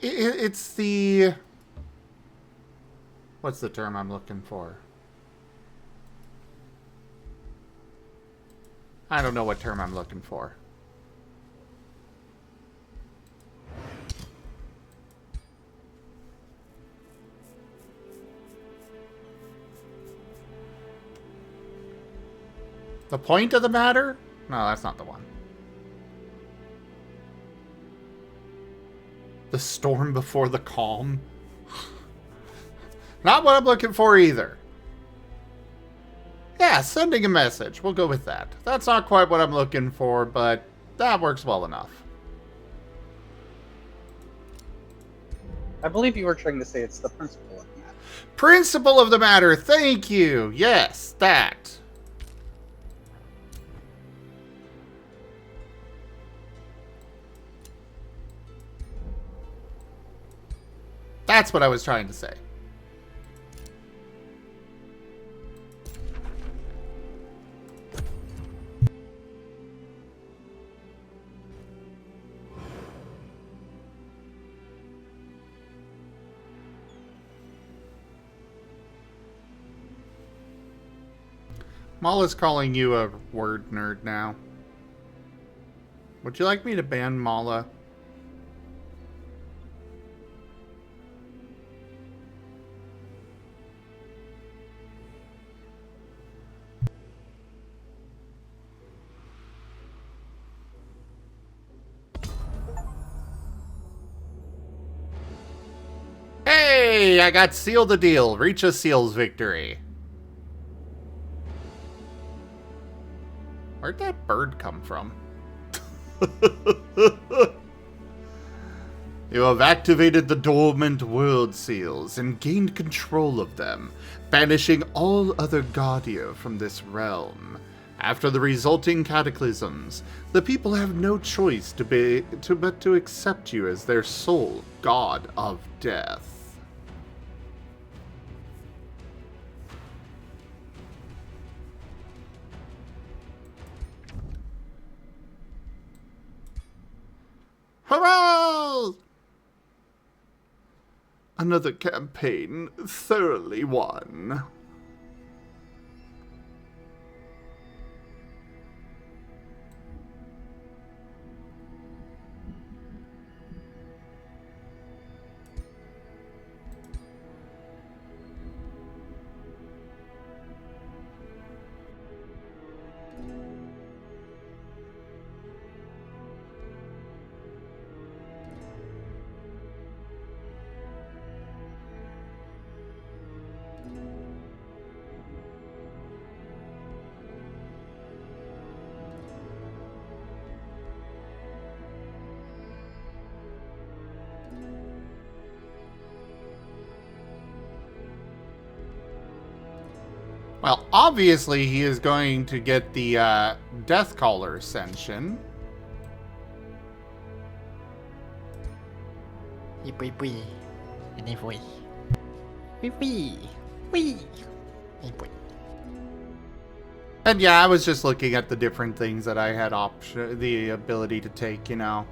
it's the, what's the term I'm looking for? I don't know what term I'm looking for. The point of the matter? No, that's not the one. The storm before the calm? Not what I'm looking for either. Yeah, sending a message. We'll go with that. That's not quite what I'm looking for, but that works well enough. I believe you were trying to say it's the principle of the matter. Principle of the matter. Thank you. Yes, that. That's what I was trying to say. Mala's calling you a word nerd now. Would you like me to ban Mala? Hey, I got Seal the Deal. Reach a Seal's victory. Where'd that bird come from? You have activated the dormant world seals and gained control of them, banishing all other Guardia from this realm. After the resulting cataclysms, the people have no choice but to accept you as their sole god of death. Hurrah! Another campaign thoroughly won. Well, obviously he is going to get the Death Caller Ascension. Wee wee. Anyway. Wee wee. Wee. Anyway. And yeah, I was just looking at the different things that I had the ability to take, you know.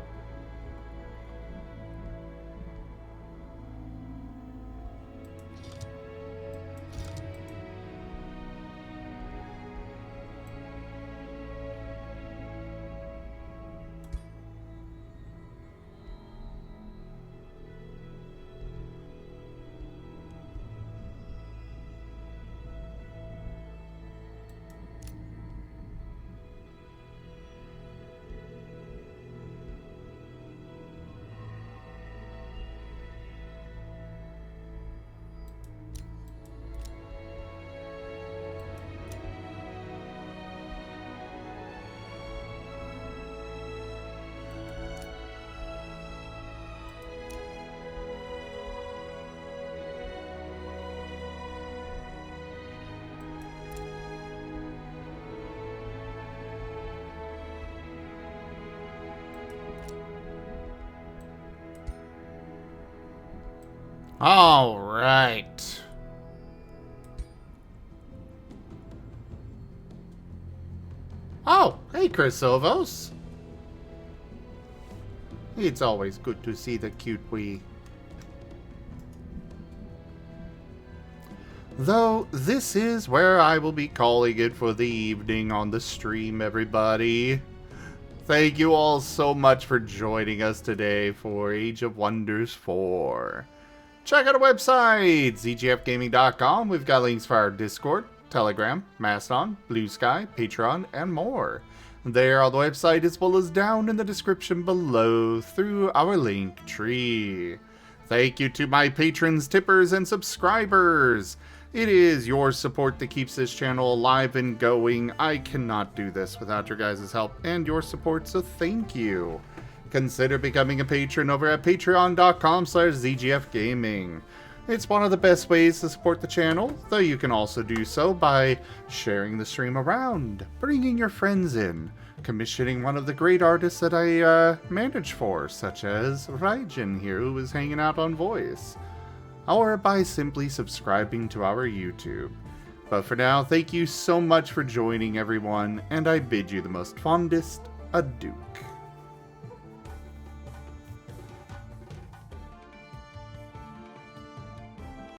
All right. Oh, hey, Chrysovos. It's always good to see the cute wee. Though, this is where I will be calling it for the evening on the stream, everybody. Thank you all so much for joining us today for Age of Wonders 4. Check out our website, zgfgaming.com. We've got links for our Discord, Telegram, Mastodon, Blue Sky, Patreon, and more. They are on the website as well as down in the description below through our link tree. Thank you to my patrons, tippers, and subscribers. It is your support that keeps this channel alive and going. I cannot do this without your guys' help and your support, so thank you. Consider becoming a patron over at patreon.com/zgfgaming. It's one of the best ways to support the channel, though you can also do so by sharing the stream around, bringing your friends in, commissioning one of the great artists that I manage for, such as Raijin here, who is hanging out on Voice, or by simply subscribing to our YouTube. But for now, thank you so much for joining, everyone, and I bid you the most fondest adieu.